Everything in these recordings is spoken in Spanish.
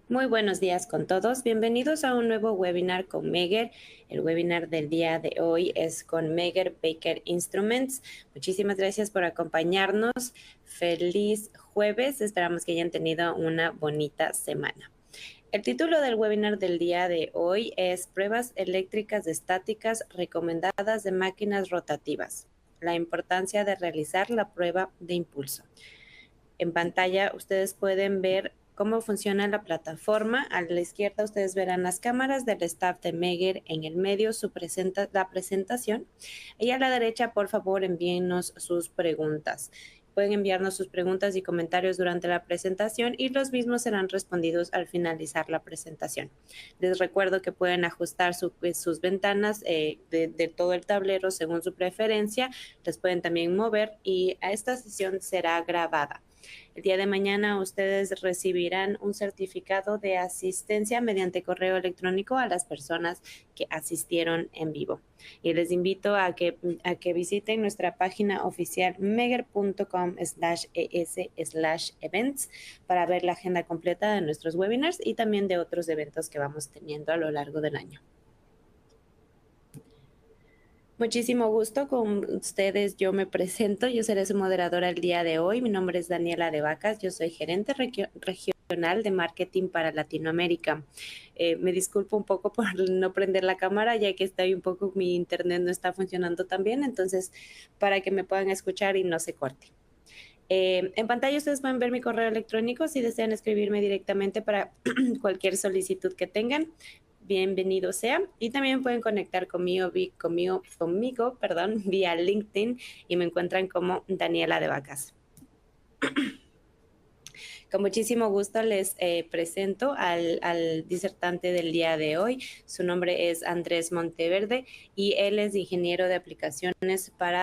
Muy buenos días con todos. Bienvenidos a un nuevo webinar con Megger. El webinar del día de hoy es con Megger Baker Instruments. Muchísimas gracias por acompañarnos. Feliz jueves. Esperamos que hayan tenido una bonita semana. El título del webinar del día de hoy es Pruebas eléctricas estáticas recomendadas de máquinas rotativas. La importancia de realizar la prueba de impulso. En pantalla ustedes pueden ver cómo funciona la plataforma. A la izquierda ustedes verán las cámaras del staff de Megger, en el medio la presentación y a la derecha, por favor, envíennos sus preguntas. Pueden enviarnos sus preguntas y comentarios durante la presentación y los mismos serán respondidos al finalizar la presentación. Les recuerdo que pueden ajustar sus ventanas de todo el tablero según su preferencia. Las pueden también mover y esta sesión será grabada. El día de mañana ustedes recibirán un certificado de asistencia mediante correo electrónico a las personas que asistieron en vivo. Y les invito a que visiten nuestra página oficial megger.com/es/events para ver la agenda completa de nuestros webinars y también de otros eventos que vamos teniendo a lo largo del año. Muchísimo gusto con ustedes. Yo me presento, yo seré su moderadora el día de hoy. Mi nombre es Daniela de Vacas, yo soy gerente regional de marketing para Latinoamérica. Me disculpo un poco por no prender la cámara, ya que mi internet no está funcionando tan bien, entonces para que me puedan escuchar y no se corte. En pantalla ustedes pueden ver mi correo electrónico si desean escribirme directamente para cualquier solicitud que tengan. Bienvenido sea. Y también pueden conectar conmigo, vía LinkedIn y me encuentran como Daniela de Vacas. Con muchísimo gusto les presento al disertante del día de hoy. Su nombre es Andrés Monteverde y él es ingeniero de aplicaciones para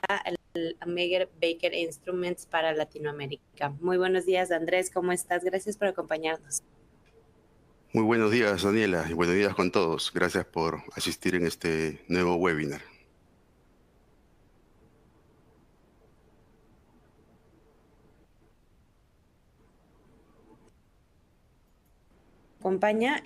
el Megger Baker Instruments para Latinoamérica. Muy buenos días, Andrés. ¿Cómo estás? Gracias por acompañarnos. Muy buenos días, Daniela, y buenos días con todos. Gracias por asistir en este nuevo webinar. Acompaña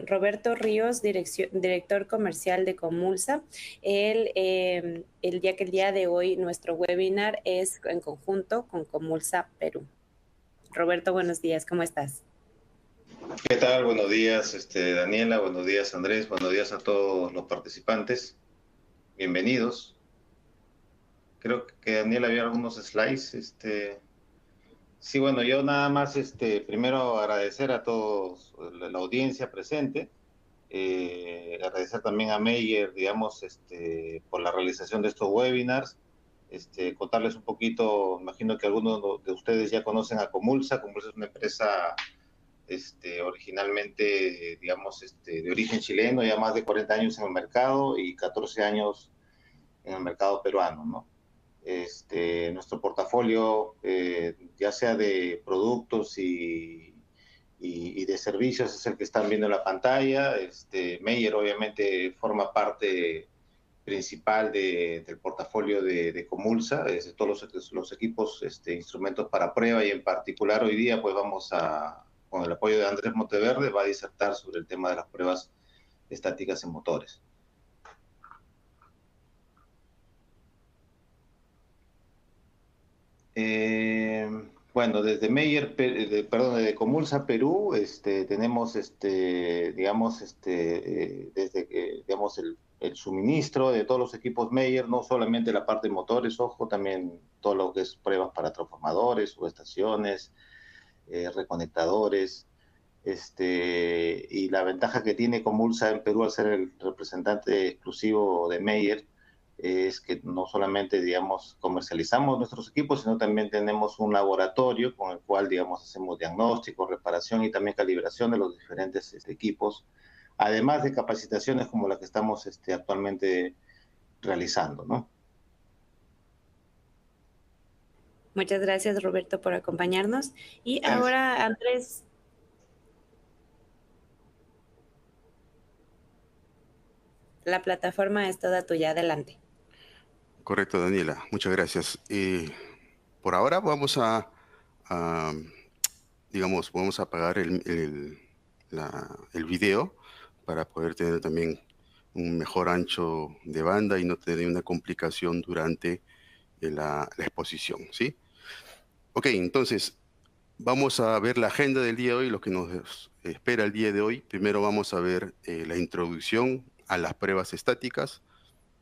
Roberto Ríos, director comercial de Comulsa. El día de hoy nuestro webinar es en conjunto con Comulsa Perú. Roberto, buenos días, ¿cómo estás? ¿Qué tal? Buenos días, Daniela, buenos días, Andrés, buenos días a todos los participantes. Bienvenidos. Creo que Daniela había algunos slides. Sí, bueno, yo nada más, primero agradecer a todos la audiencia presente, agradecer también a Meyer, digamos, por la realización de estos webinars. Contarles un poquito, imagino que algunos de ustedes ya conocen a Comulsa. Comulsa es una empresa originalmente, digamos, de origen chileno, ya más de 40 años en el mercado y 14 años en el mercado peruano, ¿no? Nuestro portafolio, ya sea de productos y de servicios, es el que están viendo en la pantalla. Meyer obviamente forma parte principal del portafolio de Comulsa, de todos los equipos, instrumentos para prueba, y en particular hoy día pues con el apoyo de Andrés Monteverde, va a disertar sobre el tema de las pruebas estáticas en motores. Bueno, desde Meyer, desde Comulsa Perú, tenemos, digamos, desde que, digamos, el suministro de todos los equipos Meyer, no solamente la parte de motores, ojo, también todo lo que es pruebas para transformadores, subestaciones, reconectadores. Y la ventaja que tiene Comulsa en Perú al ser el representante exclusivo de Meyer es que no solamente, digamos, comercializamos nuestros equipos, sino también tenemos un laboratorio con el cual, digamos, hacemos diagnóstico, reparación y también calibración de los diferentes equipos, además de capacitaciones como la que estamos actualmente realizando, ¿no? Muchas gracias, Roberto, por acompañarnos. Y Gracias. ahora, Andrés, la plataforma es toda tuya. Adelante. Correcto, Daniela, muchas gracias. Por ahora vamos a, digamos, vamos a apagar el video para poder tener también un mejor ancho de banda y no tener una complicación durante la exposición, ¿sí? Ok, entonces vamos a ver la agenda del día de hoy, lo que nos espera el día de hoy. Primero vamos a ver la introducción a las pruebas estáticas.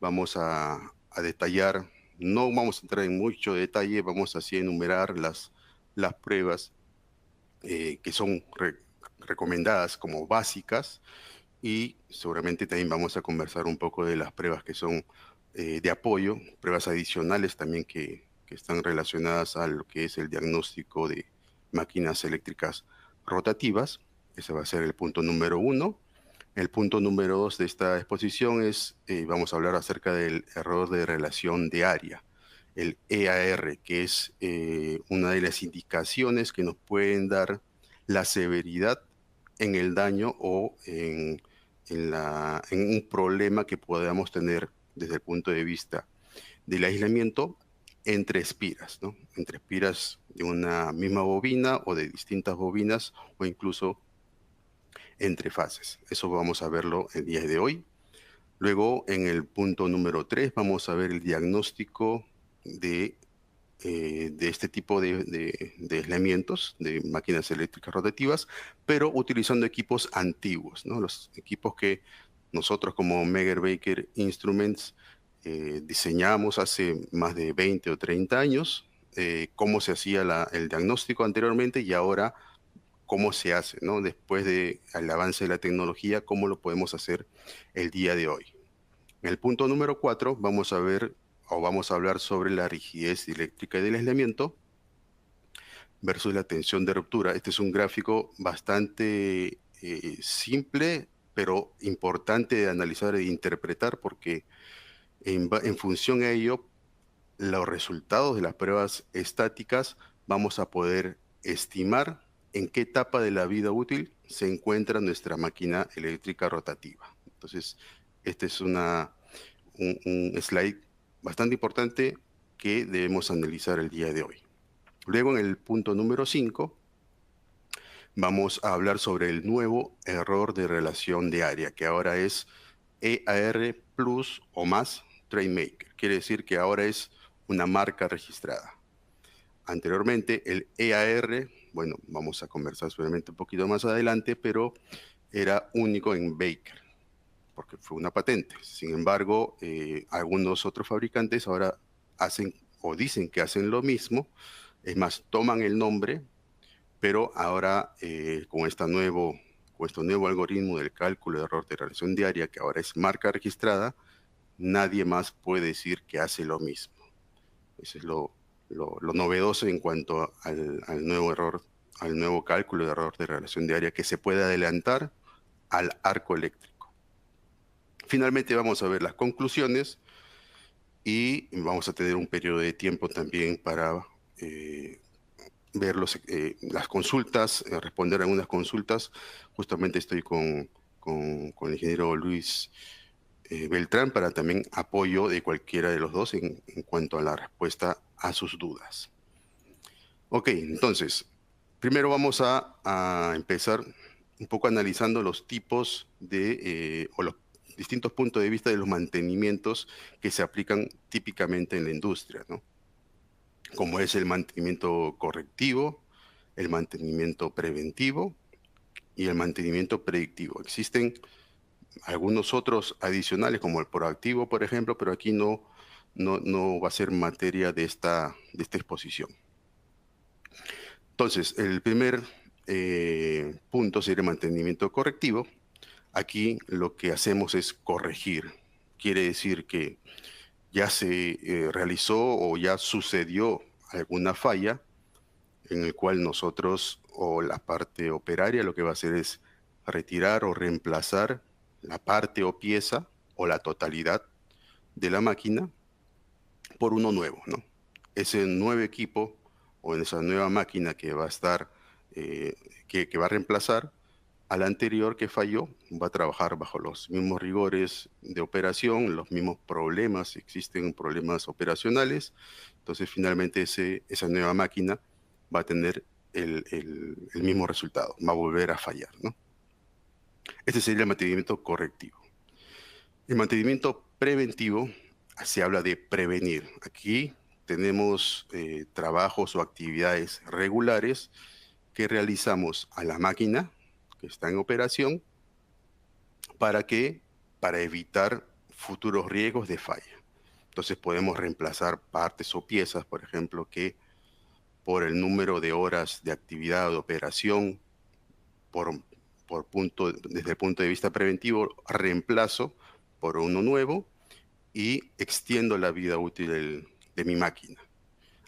Vamos a detallar, no vamos a entrar en mucho detalle, vamos así a enumerar las pruebas que son recomendadas como básicas, y seguramente también vamos a conversar un poco de las pruebas que son de apoyo, pruebas adicionales también que están relacionadas a lo que es el diagnóstico de máquinas eléctricas rotativas. Ese va a ser el punto número 1. El punto número 2 de esta exposición es, vamos a hablar acerca del error de relación de área, el EAR, que es una de las indicaciones que nos pueden dar la severidad en el daño o en un problema que podamos tener desde el punto de vista del aislamiento entre espiras, ¿no? Entre espiras de una misma bobina o de distintas bobinas, o incluso entre fases. Eso vamos a verlo el día de hoy. Luego, en el punto número 3, vamos a ver el diagnóstico de este tipo de aislamientos de máquinas eléctricas rotativas, pero utilizando equipos antiguos, ¿no? Los equipos que nosotros como Megger Baker Instruments diseñamos hace más de 20 o 30 años, cómo se hacía el diagnóstico anteriormente y ahora cómo se hace, ¿no? Después del avance de la tecnología, cómo lo podemos hacer el día de hoy. En el punto número 4 vamos a ver o vamos a hablar sobre la rigidez eléctrica del aislamiento versus la tensión de ruptura. Este es un gráfico bastante simple, pero importante de analizar e interpretar, porque en función a ello, los resultados de las pruebas estáticas vamos a poder estimar en qué etapa de la vida útil se encuentra nuestra máquina eléctrica rotativa. Entonces, este es un slide bastante importante que debemos analizar el día de hoy. Luego, en el punto número 5, vamos a hablar sobre el nuevo error de relación de área, que ahora es EAR Plus o más TradeMaker. Quiere decir que ahora es una marca registrada. Anteriormente, el EAR, bueno, vamos a conversar seguramente un poquito más adelante, pero era único en Baker, porque fue una patente. Sin embargo, algunos otros fabricantes ahora hacen o dicen que hacen lo mismo, es más, toman el nombre, pero ahora con este nuevo algoritmo del cálculo de error de relación diaria, que ahora es marca registrada, nadie más puede decir que hace lo mismo. Eso es lo novedoso en cuanto al nuevo cálculo de error de relación diaria, que se puede adelantar al arco eléctrico. Finalmente vamos a ver las conclusiones y vamos a tener un periodo de tiempo también para ver las consultas, responder algunas consultas. Justamente estoy con el ingeniero Luis Beltrán para también apoyo de cualquiera de los dos en cuanto a la respuesta a sus dudas. Ok, entonces, primero vamos a empezar un poco analizando los tipos o los distintos puntos de vista de los mantenimientos que se aplican típicamente en la industria, ¿no? Como es el mantenimiento correctivo, el mantenimiento preventivo y el mantenimiento predictivo. Existen algunos otros adicionales, como el proactivo, por ejemplo, pero aquí no va a ser materia de esta exposición. Entonces, el primer punto sería el mantenimiento correctivo. Aquí lo que hacemos es corregir. Quiere decir que ya se realizó o ya sucedió alguna falla en el cual nosotros o la parte operaria lo que va a hacer es retirar o reemplazar la parte o pieza o la totalidad de la máquina por uno nuevo, ¿no? Ese nuevo equipo o en esa nueva máquina que va a estar, que va a reemplazar al anterior que falló, va a trabajar bajo los mismos rigores de operación, los mismos problemas, si existen problemas operacionales. Entonces, finalmente, esa nueva máquina va a tener el mismo resultado, va a volver a fallar, ¿no? Este sería el mantenimiento correctivo. El mantenimiento preventivo se habla de prevenir. Aquí tenemos trabajos o actividades regulares que realizamos a la máquina que está en operación. ¿Para qué? Para evitar futuros riesgos de falla. Entonces podemos reemplazar partes o piezas, por ejemplo, que por el número de horas de actividad o de operación, desde el punto de vista preventivo, reemplazo por uno nuevo y extiendo la vida útil de mi máquina.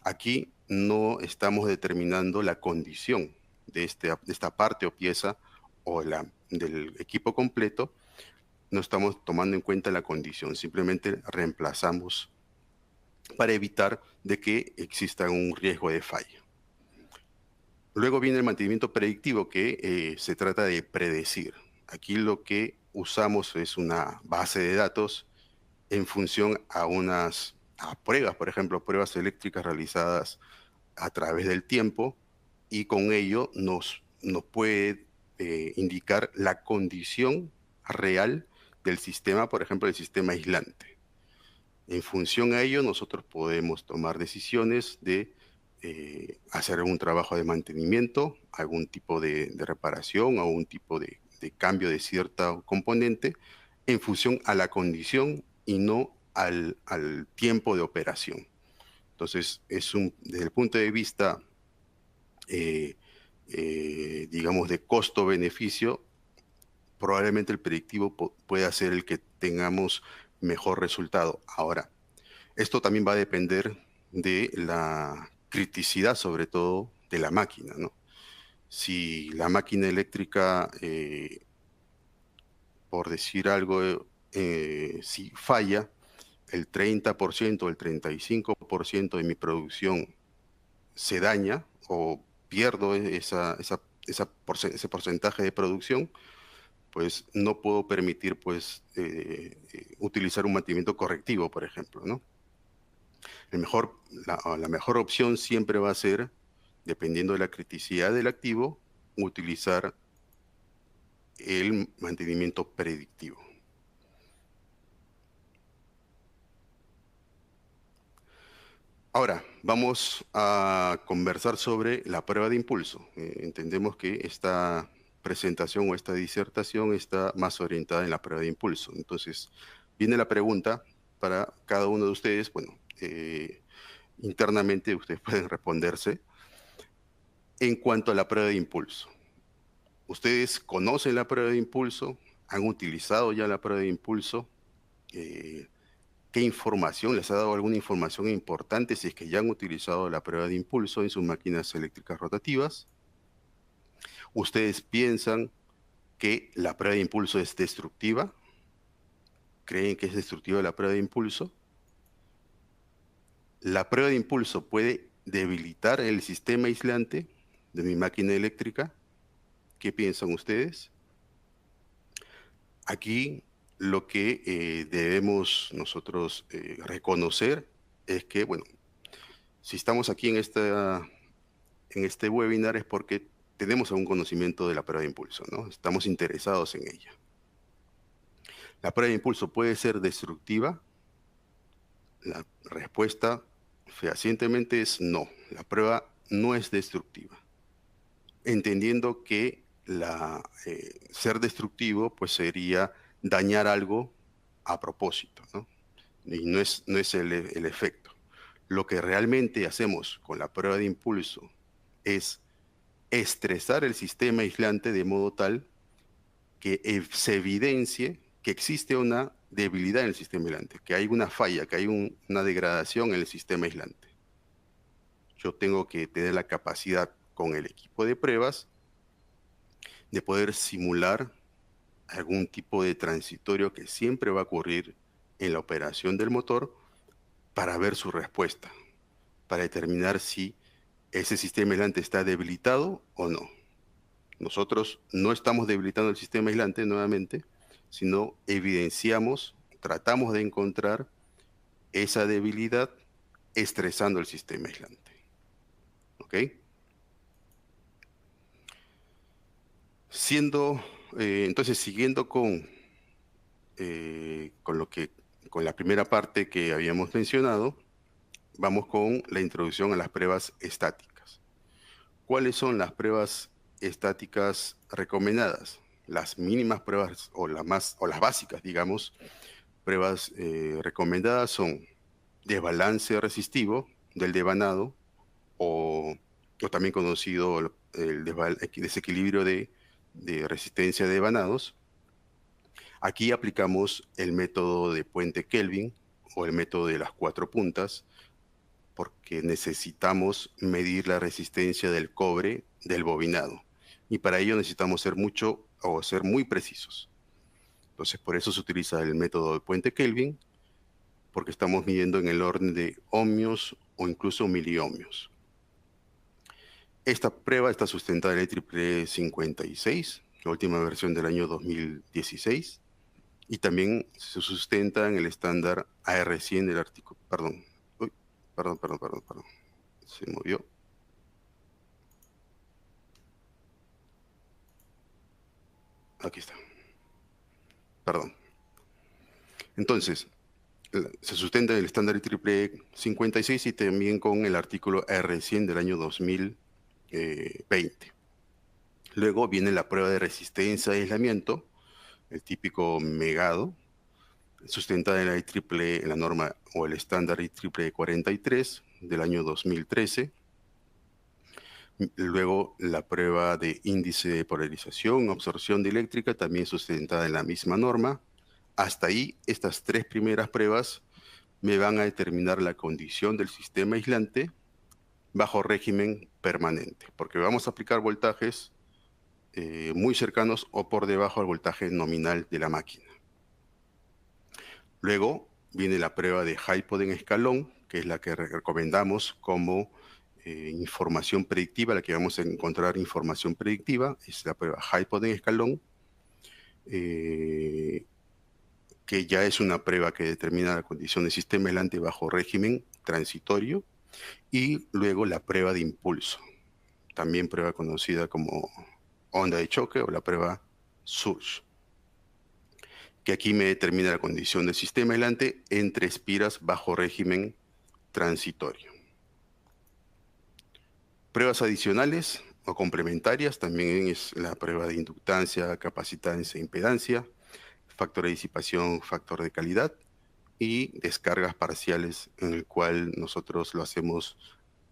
Aquí no estamos determinando la condición de esta parte o pieza o del equipo completo, no estamos tomando en cuenta la condición, simplemente reemplazamos para evitar de que exista un riesgo de falla. Luego viene el mantenimiento predictivo, que se trata de predecir. Aquí lo que usamos es una base de datos en función a pruebas, por ejemplo, pruebas eléctricas realizadas a través del tiempo, y con ello nos puede indicar la condición real del sistema, por ejemplo, el sistema aislante. En función a ello, nosotros podemos tomar decisiones de hacer algún trabajo de mantenimiento, algún tipo de reparación o algún tipo de cambio de cierto componente en función a la condición y no al tiempo de operación. Entonces, desde el punto de vista, digamos, de costo-beneficio, probablemente el predictivo pueda ser el que tengamos mejor resultado. Ahora, esto también va a depender de la criticidad, sobre todo, de la máquina, ¿no? Si la máquina eléctrica, por decir algo, si falla, el 30% o el 35% de mi producción se daña o pierdo ese porcentaje de producción, pues no puedo permitir pues, utilizar un mantenimiento correctivo, por ejemplo, ¿no? La mejor opción siempre va a ser, dependiendo de la criticidad del activo, utilizar el mantenimiento predictivo. Ahora, vamos a conversar sobre la prueba de impulso. Entendemos que esta presentación o esta disertación está más orientada en la prueba de impulso. Entonces, viene la pregunta para cada uno de ustedes. Bueno, internamente ustedes pueden responderse. En cuanto a la prueba de impulso, ¿ustedes conocen la prueba de impulso? ¿Han utilizado ya la prueba de impulso? ¿Qué información les ha dado alguna información importante si es que ya han utilizado la prueba de impulso en sus máquinas eléctricas rotativas? ¿Ustedes piensan que la prueba de impulso es destructiva? ¿Creen que es destructiva la prueba de impulso? ¿La prueba de impulso puede debilitar el sistema aislante de mi máquina eléctrica? ¿Qué piensan ustedes? Aquí lo que debemos nosotros reconocer es que, bueno, si estamos aquí en este webinar es porque tenemos algún conocimiento de la prueba de impulso, ¿no? Estamos interesados en ella. ¿La prueba de impulso puede ser destructiva? La respuesta fehacientemente es no. La prueba no es destructiva. Entendiendo que ser destructivo pues sería dañar algo a propósito, ¿no? Y no es el efecto. Lo que realmente hacemos con la prueba de impulso es estresar el sistema aislante de modo tal que se evidencie que existe una debilidad en el sistema aislante, que hay una falla, que hay una degradación en el sistema aislante. Yo tengo que tener la capacidad con el equipo de pruebas de poder simular algún tipo de transitorio que siempre va a ocurrir en la operación del motor para ver su respuesta, para determinar si ese sistema aislante está debilitado o no. Nosotros no estamos debilitando el sistema aislante nuevamente, sino evidenciamos, tratamos de encontrar esa debilidad estresando el sistema aislante. ¿Ok? Siendo entonces siguiendo con la primera parte que habíamos mencionado, vamos con la introducción a las pruebas estáticas. ¿Cuáles son las pruebas estáticas recomendadas? Las mínimas pruebas o las básicas, digamos, pruebas recomendadas son desbalance resistivo del devanado o también conocido el desequilibrio de resistencia de devanados. Aquí aplicamos el método de puente Kelvin o el método de las 4 puntas, porque necesitamos medir la resistencia del cobre del bobinado. Y para ello necesitamos ser muy precisos. Entonces, por eso se utiliza el método de puente Kelvin, porque estamos midiendo en el orden de ohmios o incluso miliohmios. Esta prueba está sustentada en el IEEE 56, la última versión del año 2016, y también se sustenta en el estándar AR100 del artículo, perdón, se movió. Aquí está. Perdón. Entonces, se sustenta en el estándar IEEE 56 y también con el artículo AR100 del año 2020. Luego viene la prueba de resistencia de aislamiento, el típico megado, sustentada en la IEEE, en la norma o el estándar IEEE 43 del año 2013. Luego la prueba de índice de polarización, absorción dieléctrica, también sustentada en la misma norma. Hasta ahí, estas 3 primeras pruebas me van a determinar la condición del sistema aislante bajo régimen permanente, porque vamos a aplicar voltajes muy cercanos o por debajo al voltaje nominal de la máquina. Luego viene la prueba de Hypoden escalón, que es la que recomendamos como información predictiva, la que vamos a encontrar información predictiva, es la prueba Hypoden escalón, que ya es una prueba que determina la condición del sistema aislante bajo régimen transitorio, y luego la prueba de impulso, también prueba conocida como onda de choque o la prueba Surge, que aquí me determina la condición del sistema aislante entre espiras bajo régimen transitorio. Pruebas adicionales o complementarias también es la prueba de inductancia, capacitancia e impedancia, factor de disipación, factor de calidad y descargas parciales, en el cual nosotros lo hacemos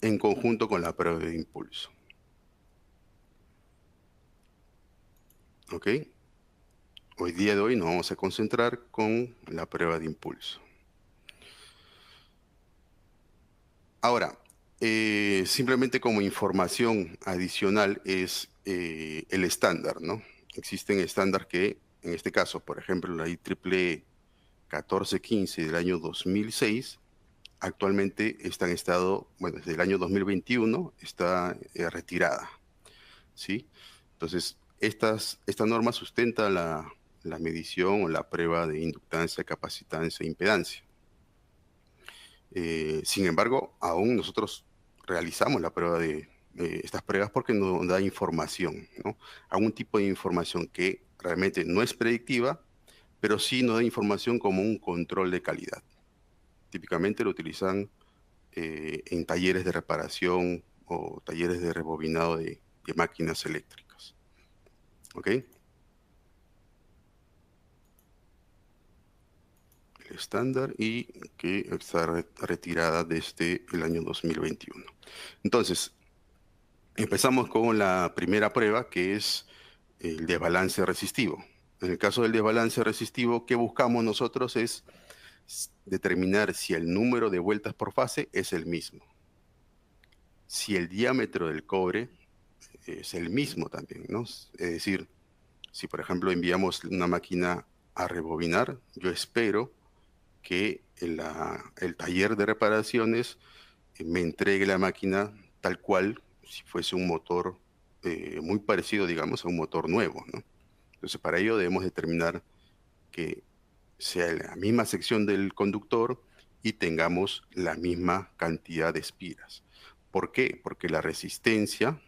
en conjunto con la prueba de impulso. ¿Ok? Hoy día de hoy nos vamos a concentrar con la prueba de impulso. Ahora, simplemente como información adicional es el estándar, ¿no? Existen estándares que, en este caso, por ejemplo, la IEEE 1415 del año 2006, actualmente está en estado, bueno, desde el año 2021 está retirada, ¿sí? Entonces, esta norma sustenta la medición o la prueba de inductancia, capacitancia e impedancia. Sin embargo, aún nosotros realizamos la prueba de estas pruebas porque nos da información, ¿no? Algún tipo de información que realmente no es predictiva, pero sí nos da información como un control de calidad. Típicamente lo utilizan en talleres de reparación o talleres de rebobinado de máquinas eléctricas. ¿Ok? El estándar y que está retirada desde el año 2021. Entonces, empezamos con la primera prueba, que es el desbalance resistivo. En el caso del desbalance resistivo, ¿qué buscamos nosotros? Es determinar si el número de vueltas por fase es el mismo. Si el diámetro del cobre es el mismo también, ¿no? Es decir, si por ejemplo enviamos una máquina a rebobinar, yo espero que el taller de reparaciones me entregue la máquina tal cual si fuese un motor muy parecido, digamos, a un motor nuevo, ¿no? Entonces, para ello debemos determinar que sea la misma sección del conductor y tengamos la misma cantidad de espiras. ¿Por qué? Porque la resistencia,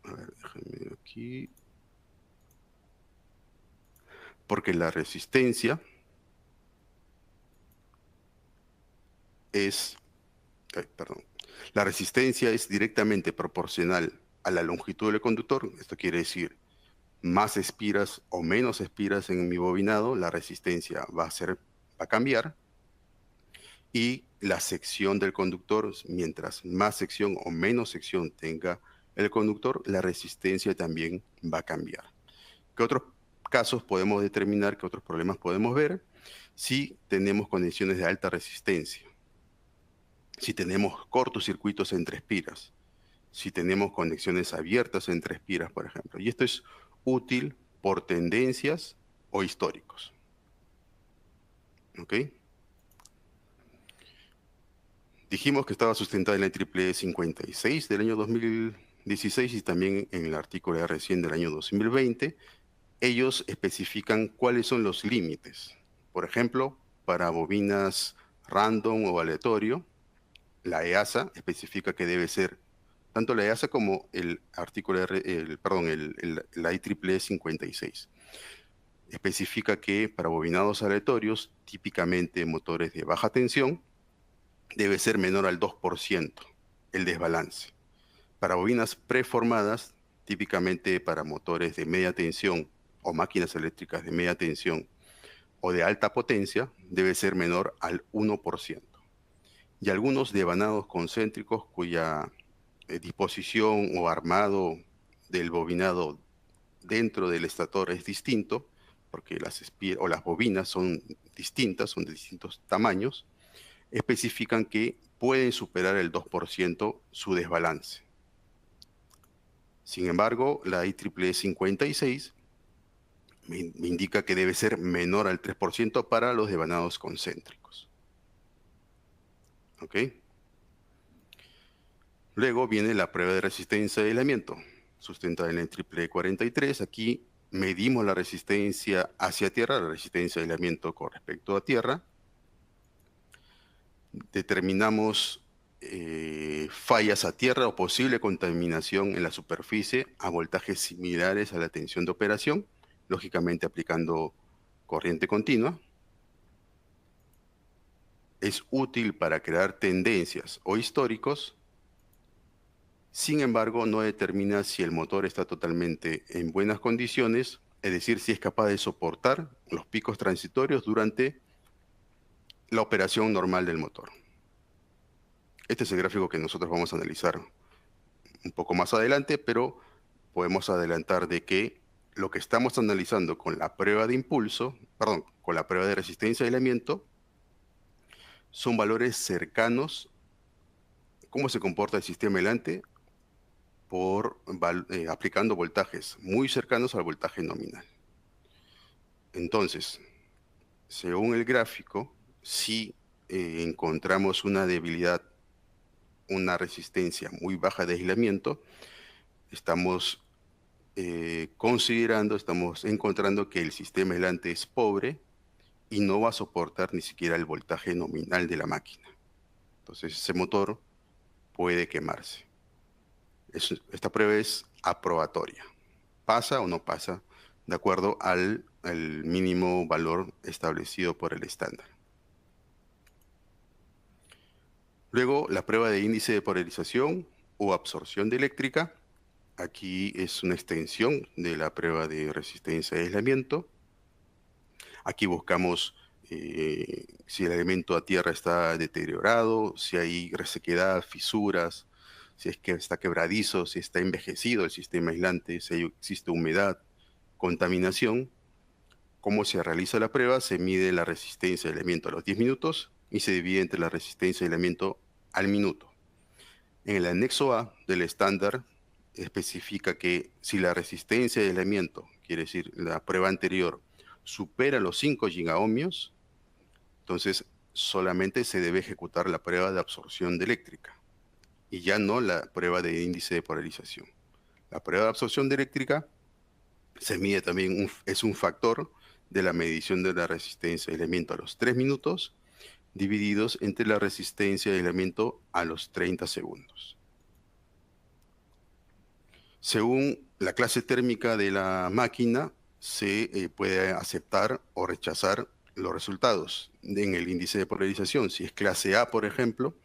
a ver, déjenme ver aquí, porque la resistencia es, la resistencia es directamente proporcional a la longitud del conductor. Esto quiere decir, más espiras o menos espiras en mi bobinado, la resistencia va a cambiar. Y la sección del conductor, mientras más sección o menos sección tenga el conductor, la resistencia también va a cambiar. ¿Qué otros casos podemos determinar? ¿Qué otros problemas podemos ver? Si tenemos condiciones de alta resistencia, si tenemos cortocircuitos entre espiras, si tenemos conexiones abiertas entre espiras, por ejemplo. Y esto es útil por tendencias o históricos. ¿Ok? Dijimos que estaba sustentada en la IEEE 56 del año 2016 y también en el artículo R100 del año 2020. Ellos especifican cuáles son los límites. Por ejemplo, para bobinas random o aleatorio, la EASA especifica que debe ser, tanto la EASA como el artículo la IEEE 56. Especifica que para bobinados aleatorios, típicamente motores de baja tensión, debe ser menor al 2% el desbalance. Para bobinas preformadas, típicamente para motores de media tensión o máquinas eléctricas de media tensión o de alta potencia, debe ser menor al 1%. Y algunos devanados concéntricos cuya disposición o armado del bobinado dentro del estator es distinto, porque las bobinas son distintas, son de distintos tamaños, especifican que pueden superar el 2% su desbalance. Sin embargo, la IEEE 56 me indica que debe ser menor al 3% para los devanados concéntricos. ¿Ok? Luego viene la prueba de resistencia de aislamiento, sustentada en la IEEE 43. Aquí medimos la resistencia hacia tierra, la resistencia de aislamiento con respecto a tierra. Determinamos fallas a tierra o posible contaminación en la superficie a voltajes similares a la tensión de operación, lógicamente aplicando corriente continua. Es útil para crear tendencias o históricos. Sin embargo, no determina si el motor está totalmente en buenas condiciones, es decir, si es capaz de soportar los picos transitorios durante la operación normal del motor. Este es el gráfico que nosotros vamos a analizar un poco más adelante, pero podemos adelantar de que lo que estamos analizando con la prueba de con la prueba de resistencia de aislamiento, son valores cercanos, cómo se comporta el sistema aislante aplicando voltajes muy cercanos al voltaje nominal. Entonces, según el gráfico, si encontramos una debilidad, una resistencia muy baja de aislamiento, estamos estamos encontrando que el sistema aislante es pobre y no va a soportar ni siquiera el voltaje nominal de la máquina. Entonces ese motor puede quemarse. Esta prueba es aprobatoria. ¿Pasa o no pasa? De acuerdo al mínimo valor establecido por el estándar. Luego, la prueba de índice de polarización o absorción de eléctrica. Aquí es una extensión de la prueba de resistencia de aislamiento. Aquí buscamos si el elemento a tierra está deteriorado, si hay resequedad, fisuras, si es que está quebradizo, si está envejecido el sistema aislante, si existe humedad, contaminación. ¿Cómo se realiza la prueba? Se mide la resistencia de aislamiento a los 10 minutos y se divide entre la resistencia de aislamiento al minuto. En el anexo A del estándar especifica que si la resistencia de aislamiento, quiere decir la prueba anterior, supera los 5 gigaohmios, entonces solamente se debe ejecutar la prueba de absorción de eléctrica y ya no la prueba de índice de polarización. La prueba de absorción de eléctrica se mide también, es un factor de la medición de la resistencia de aislamiento a los 3 minutos divididos entre la resistencia de aislamiento a los 30 segundos. Según la clase térmica de la máquina, se puede aceptar o rechazar los resultados en el índice de polarización. Si es clase A, por ejemplo,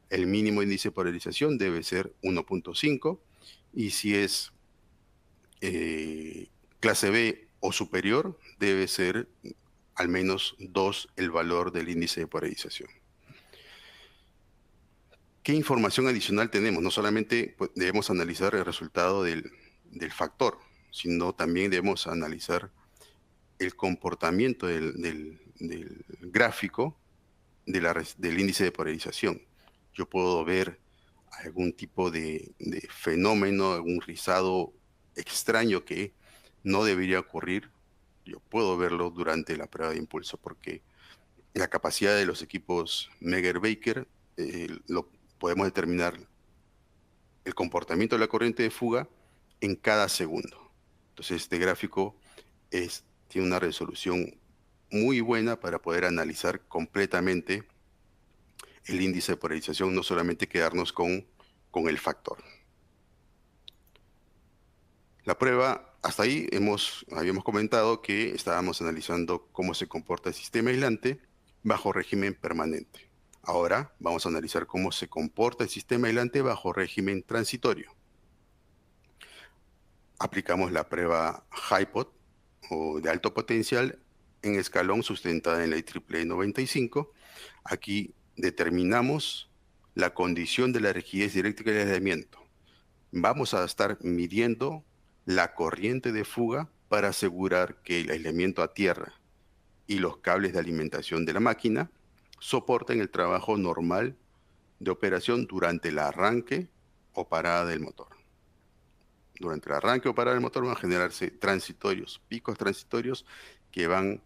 el mínimo índice de polarización debe ser 1.5, y si es clase B o superior, debe ser al menos 2 el valor del índice de polarización. ¿Qué información adicional tenemos? No solamente pues, debemos analizar el resultado del factor, sino también debemos analizar el comportamiento del gráfico del índice de polarización. Yo puedo ver algún tipo de fenómeno, algún rizado extraño que no debería ocurrir. Yo puedo verlo durante la prueba de impulso, porque la capacidad de los equipos Meger-Baker lo podemos determinar el comportamiento de la corriente de fuga en cada segundo. Entonces este gráfico tiene una resolución muy buena para poder analizar completamente el índice de polarización, no solamente quedarnos con el factor. La prueba, hasta ahí habíamos comentado que estábamos analizando cómo se comporta el sistema aislante bajo régimen permanente. Ahora vamos a analizar cómo se comporta el sistema aislante bajo régimen transitorio. Aplicamos la prueba HiPOT, o de alto potencial, en escalón sustentada en la IEEE 95. Aquí determinamos la condición de la rigidez dieléctrica del aislamiento. Vamos a estar midiendo la corriente de fuga para asegurar que el aislamiento a tierra y los cables de alimentación de la máquina soporten el trabajo normal de operación durante el arranque o parada del motor. Durante el arranque o parada del motor van a generarse picos transitorios que van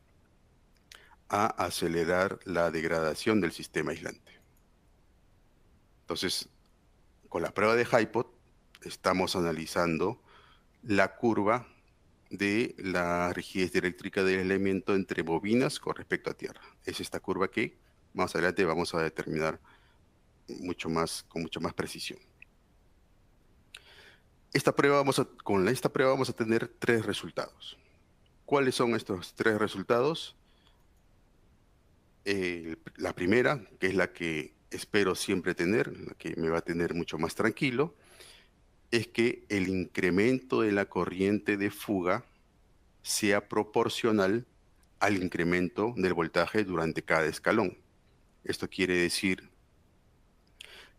a acelerar la degradación del sistema aislante. Entonces, con la prueba de HiPOT estamos analizando la curva de la rigidez dieléctrica del elemento entre bobinas con respecto a tierra. Es esta curva que más adelante vamos a determinar con mucha más precisión. Con esta prueba vamos a tener 3 resultados. ¿Cuáles son estos 3 resultados? La primera, que es la que espero siempre tener, la que me va a tener mucho más tranquilo, es que el incremento de la corriente de fuga sea proporcional al incremento del voltaje durante cada escalón. Esto quiere decir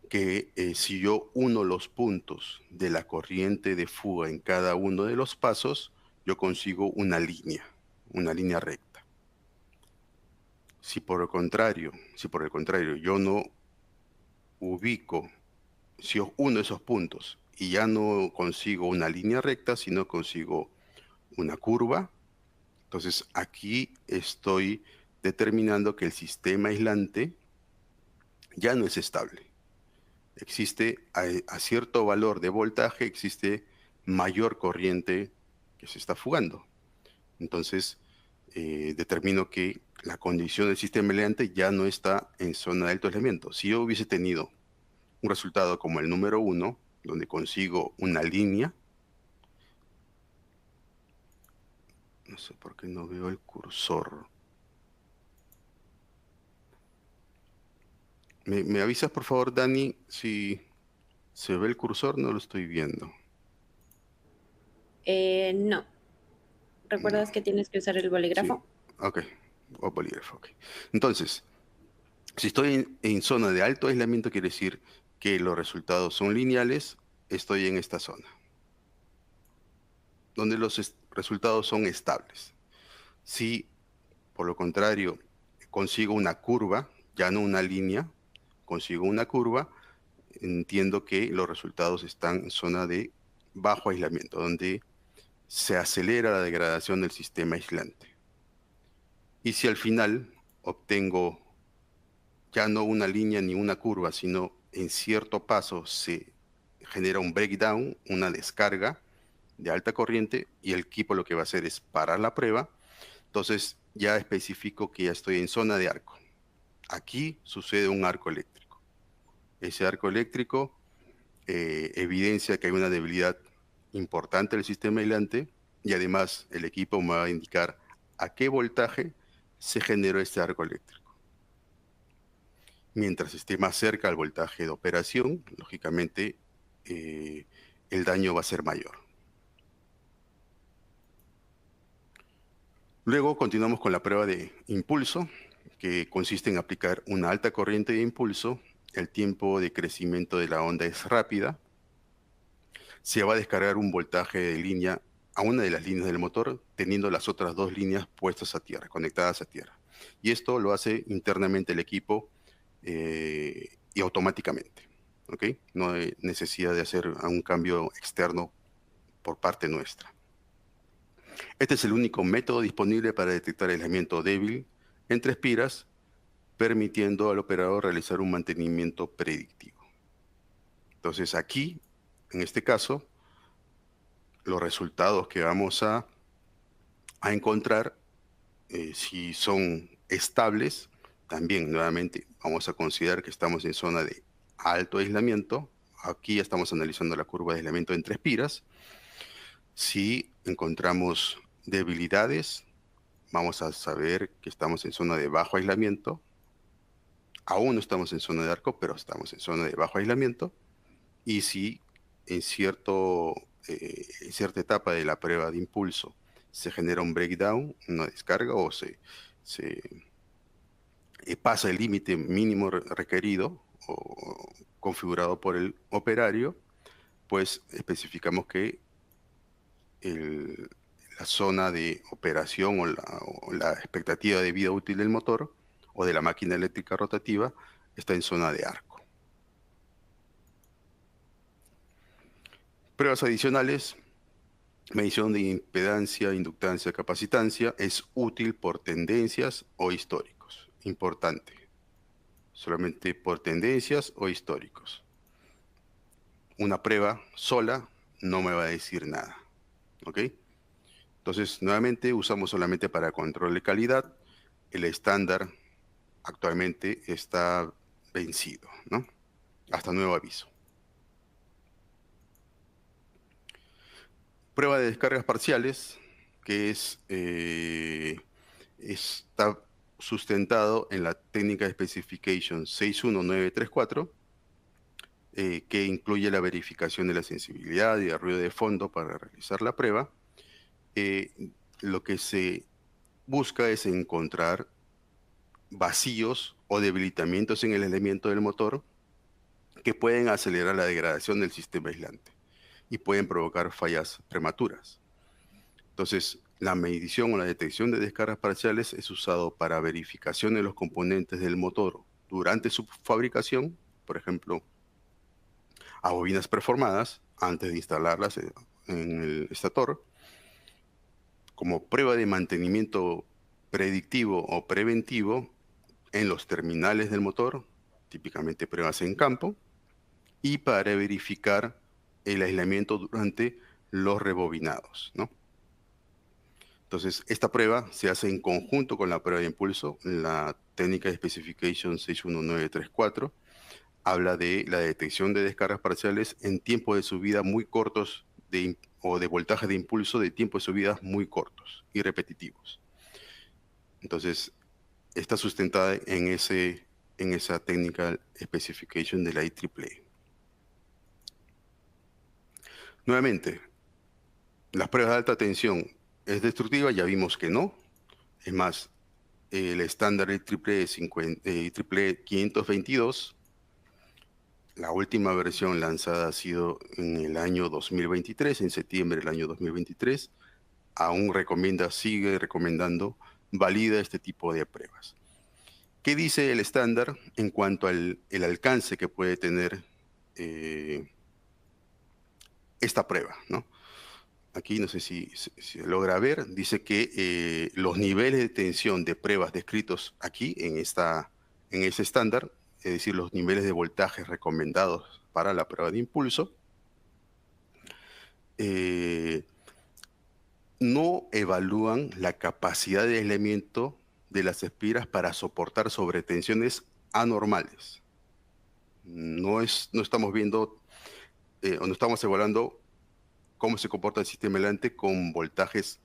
que si yo uno los puntos de la corriente de fuga en cada uno de los pasos, yo consigo una línea recta. Si por el contrario yo no ubico, si yo uno esos puntos y ya no consigo una línea recta, sino consigo una curva, entonces aquí estoy determinando que el sistema aislante ya no es estable. Existe a cierto valor de voltaje, existe mayor corriente que se está fugando. Entonces, determino que la condición del sistema aislante ya no está en zona de alto aislamiento. Si yo hubiese tenido un resultado como el número 1, donde consigo una línea, no sé por qué no veo el cursor. ¿Me avisas, por favor, Dani, si se ve el cursor? No lo estoy viendo. No. ¿Recuerdas que tienes que usar el bolígrafo? Sí. Ok, o bolígrafo, ok. Entonces, si estoy en zona de alto aislamiento, quiere decir que los resultados son lineales. Estoy en esta zona, donde los resultados son estables. Si, por lo contrario, consigo una curva, ya no una línea, consigo una curva, entiendo que los resultados están en zona de bajo aislamiento, donde se acelera la degradación del sistema aislante. Y si al final obtengo ya no una línea ni una curva, sino en cierto paso se genera un breakdown, una descarga de alta corriente, y el equipo lo que va a hacer es parar la prueba, entonces ya especifico que ya estoy en zona de arco. Aquí sucede un arco eléctrico. Ese arco eléctrico evidencia que hay una debilidad importante del sistema aislante, y además el equipo me va a indicar a qué voltaje se generó este arco eléctrico. Mientras esté más cerca al voltaje de operación, lógicamente el daño va a ser mayor. Luego continuamos con la prueba de impulso, que consiste en aplicar una alta corriente de impulso. El tiempo de crecimiento de la onda es rápida. Se va a descargar un voltaje de línea a una de las líneas del motor, teniendo las otras dos líneas puestas a tierra, conectadas a tierra. Y esto lo hace internamente el equipo y automáticamente, ¿ok? No hay necesidad de hacer un cambio externo por parte nuestra. Este es el único método disponible para detectar aislamiento débil entre espiras, permitiendo al operador realizar un mantenimiento predictivo. Entonces aquí, en este caso, los resultados que vamos a encontrar, si son estables, también nuevamente vamos a considerar que estamos en zona de alto aislamiento. Aquí ya estamos analizando la curva de aislamiento entre espiras. Si encontramos debilidades, vamos a saber que estamos en zona de bajo aislamiento. Aún no estamos en zona de arco, pero estamos en zona de bajo aislamiento. Y si en cierta etapa de la prueba de impulso se genera un breakdown, una descarga, o se pasa el límite mínimo requerido o configurado por el operario, pues especificamos que la zona de operación o la expectativa de vida útil del motor o de la máquina eléctrica rotativa está en zona de arco. Pruebas adicionales: medición de impedancia, inductancia, capacitancia. Es útil por tendencias o históricos. Importante. Solamente por tendencias o históricos. Una prueba sola no me va a decir nada. ¿Ok? Entonces, nuevamente, usamos solamente para control de calidad. El estándar actualmente está vencido, ¿no? Hasta nuevo aviso. Prueba de descargas parciales, que está sustentado en la técnica de Specification 61934, que incluye la verificación de la sensibilidad y el ruido de fondo para realizar la prueba. Lo que se busca es encontrar vacíos o debilitamientos en el elemento del motor que pueden acelerar la degradación del sistema aislante y pueden provocar fallas prematuras. Entonces, la medición o la detección de descargas parciales es usado para verificación de los componentes del motor durante su fabricación, por ejemplo, a bobinas preformadas antes de instalarlas en el estator, como prueba de mantenimiento predictivo o preventivo en los terminales del motor, típicamente pruebas en campo, y para verificar el aislamiento durante los rebobinados, ¿no? Entonces, esta prueba se hace en conjunto con la prueba de impulso. La técnica de Specification 61934 habla de la detección de descargas parciales en tiempos de subida muy cortos o de voltaje de impulso de tiempos de subida muy cortos y repetitivos. Entonces, está sustentada en esa técnica Specification de la IEEE. Nuevamente, las pruebas de alta tensión es destructiva, ya vimos que no. Es más, el estándar IEEE 522, la última versión lanzada ha sido en el año 2023, en septiembre del año 2023, aún sigue recomendando, valida este tipo de pruebas. ¿Qué dice el estándar en cuanto al alcance que puede tener esta prueba, ¿no? Aquí no sé si se logra ver, dice que los niveles de tensión de pruebas descritos aquí en ese estándar, es decir, los niveles de voltaje recomendados para la prueba de impulso, no evalúan la capacidad de aislamiento de las espiras para soportar sobretensiones anormales. No estamos viendo o no estamos evaluando cómo se comporta el sistema aislante con voltajes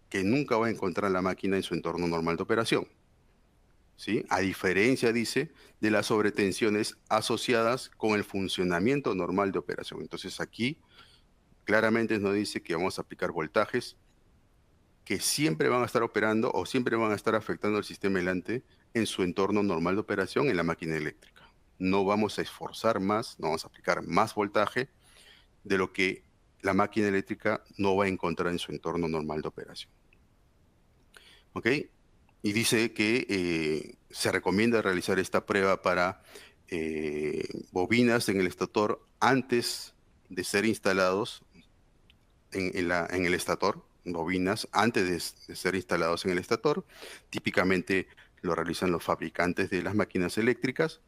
que nunca va a encontrar la máquina en su entorno normal de operación, ¿sí? A diferencia, dice, de las sobretensiones asociadas con el funcionamiento normal de operación. Entonces aquí claramente nos dice que vamos a aplicar voltajes que siempre van a estar operando o siempre van a estar afectando al sistema aislante en su entorno normal de operación en la máquina eléctrica. No vamos a esforzar más, no vamos a aplicar más voltaje de lo que la máquina eléctrica no va a encontrar en su entorno normal de operación. ¿Ok? Y dice que se recomienda realizar esta prueba para bobinas en el estator antes de ser instalados en el estator, bobinas antes de ser instalados en el estator. Típicamente lo realizan los fabricantes de las máquinas eléctricas.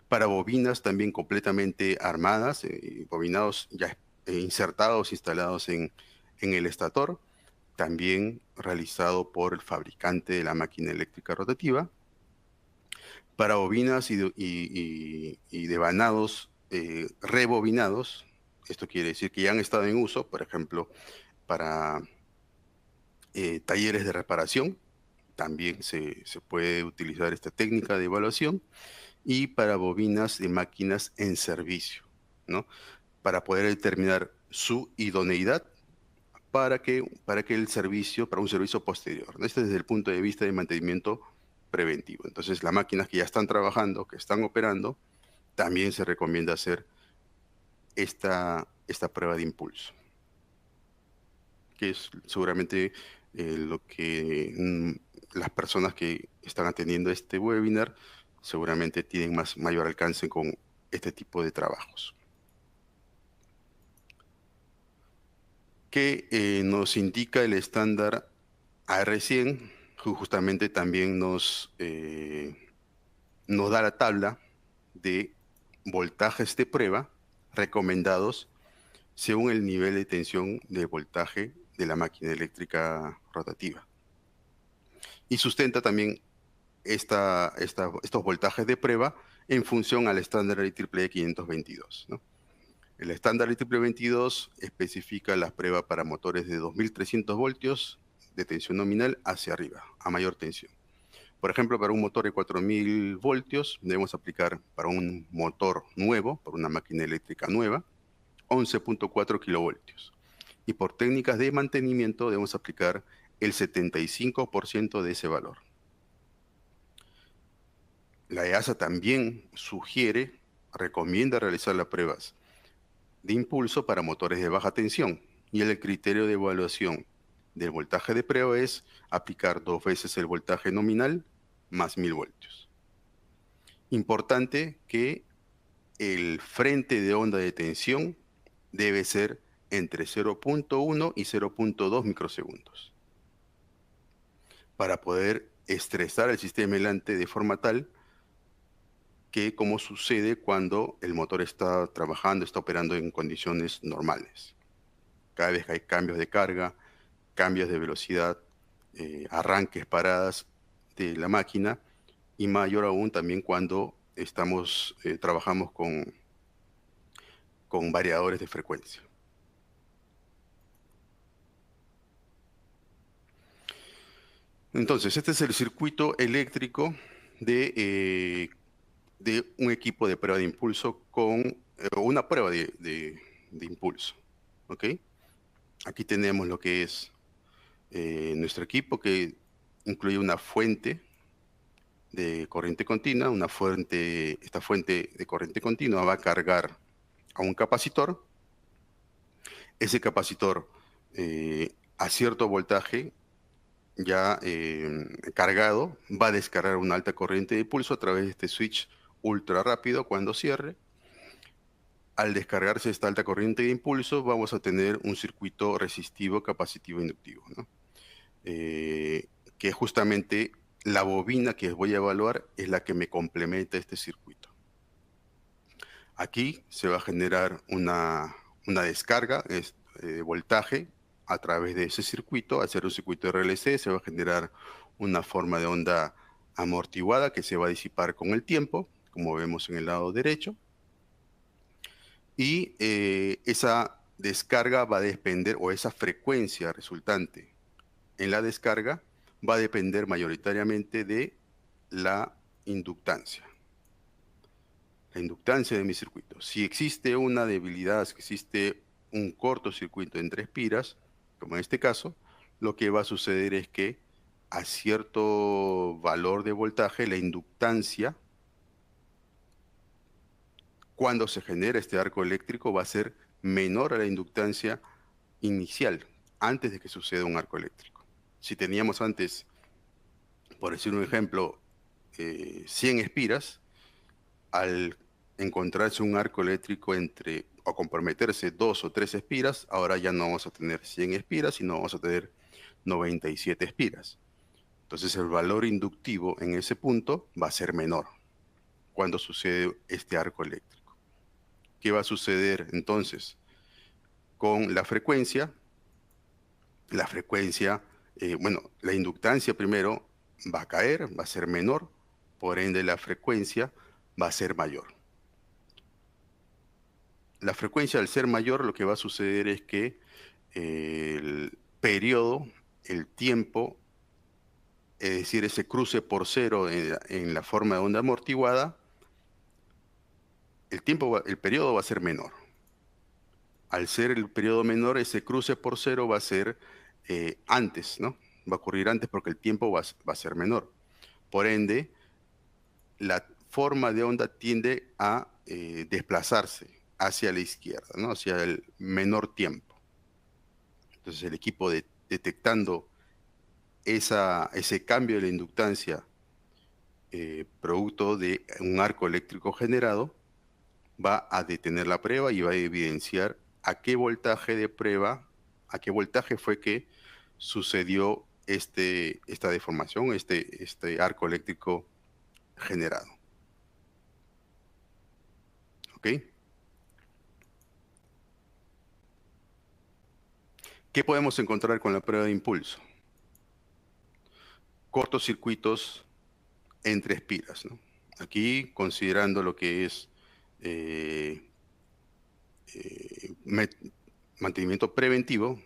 Para bobinas también completamente armadas, bobinados ya insertados, instalados en el estator, también realizado por el fabricante de la máquina eléctrica rotativa. Para bobinas y devanados rebobinados, esto quiere decir que ya han estado en uso, por ejemplo, para talleres de reparación, también se puede utilizar esta técnica de evaluación, y para bobinas de máquinas en servicio, ¿no? Para poder determinar su idoneidad para un servicio posterior, ¿no? Este es desde el punto de vista de mantenimiento preventivo. Entonces, las máquinas que ya están trabajando, que están operando, también se recomienda hacer esta prueba de impulso, que es seguramente lo que las personas que están atendiendo este webinar seguramente tienen mayor alcance con este tipo de trabajos. Que nos indica el estándar AR100, justamente también nos da la tabla de voltajes de prueba recomendados según el nivel de tensión de voltaje de la máquina eléctrica rotativa. Y sustenta también estos voltajes de prueba en función al estándar IEEE 522, ¿no? El estándar IEEE 22 especifica la prueba para motores de 2.300 voltios de tensión nominal hacia arriba, a mayor tensión. Por ejemplo, para un motor de 4.000 voltios, debemos aplicar para un motor nuevo, para una máquina eléctrica nueva, 11.4 kilovoltios. Y por técnicas de mantenimiento debemos aplicar el 75% de ese valor. La EASA también recomienda realizar las pruebas de impulso para motores de baja tensión, y el criterio de evaluación del voltaje de prueba es aplicar 2 veces el voltaje nominal más 1.000 voltios. Importante que el frente de onda de tensión debe ser entre 0.1 y 0.2 microsegundos para poder estresar el sistema aislante de forma tal que, como sucede cuando el motor está trabajando, está operando en condiciones normales. Cada vez que hay cambios de carga, cambios de velocidad, arranques, paradas de la máquina, y mayor aún también cuando trabajamos con variadores de frecuencia. Entonces, este es el circuito eléctrico de un equipo de prueba de impulso con una prueba de impulso. ¿Ok? Aquí tenemos lo que es nuestro equipo, que incluye una fuente de corriente continua. Esta fuente de corriente continua va a cargar a un capacitor. Ese capacitor a cierto voltaje ya cargado va a descargar una alta corriente de impulso a través de este switch ultra rápido. Cuando cierre, al descargarse esta alta corriente de impulso, vamos a tener un circuito resistivo, capacitivo, inductivo, ¿no? Que justamente la bobina que voy a evaluar es la que me complementa este circuito. Aquí se va a generar una descarga de voltaje a través de ese circuito. Al ser un circuito RLC, se va a generar una forma de onda amortiguada que se va a disipar con el tiempo, como vemos en el lado derecho. Y esa descarga va a depender, o esa frecuencia resultante en la descarga va a depender mayoritariamente de la inductancia. La inductancia de mi circuito. Si existe una debilidad, si existe un cortocircuito entre espiras, como en este caso, lo que va a suceder es que a cierto valor de voltaje, la inductancia, cuando se genera este arco eléctrico, va a ser menor a la inductancia inicial, antes de que suceda un arco eléctrico. Si teníamos antes, por decir un ejemplo, 100 espiras, al encontrarse un arco eléctrico entre, o comprometerse 2 o 3 espiras, ahora ya no vamos a tener 100 espiras, sino vamos a tener 97 espiras. Entonces el valor inductivo en ese punto va a ser menor cuando sucede este arco eléctrico. ¿Qué va a suceder entonces con la frecuencia? La frecuencia, bueno, la inductancia primero va a caer, va a ser menor, por ende la frecuencia va a ser mayor. La frecuencia al ser mayor, lo que va a suceder es que el periodo, el tiempo, es decir, ese cruce por cero en la forma de onda amortiguada, el periodo va a ser menor. Al ser el periodo menor, ese cruce por cero va a ser antes, ¿no? Va a ocurrir antes porque el tiempo va a ser menor. Por ende, la forma de onda tiende a desplazarse hacia la izquierda, ¿no? Hacia el menor tiempo. Entonces el equipo detectando ese cambio de la inductancia producto de un arco eléctrico generado, va a detener la prueba y va a evidenciar a qué voltaje de prueba, a qué voltaje fue que sucedió esta deformación, este arco eléctrico generado. ¿Ok? ¿Qué podemos encontrar con la prueba de impulso? Cortocircuitos entre espiras, ¿no? Aquí, considerando lo que es mantenimiento preventivo,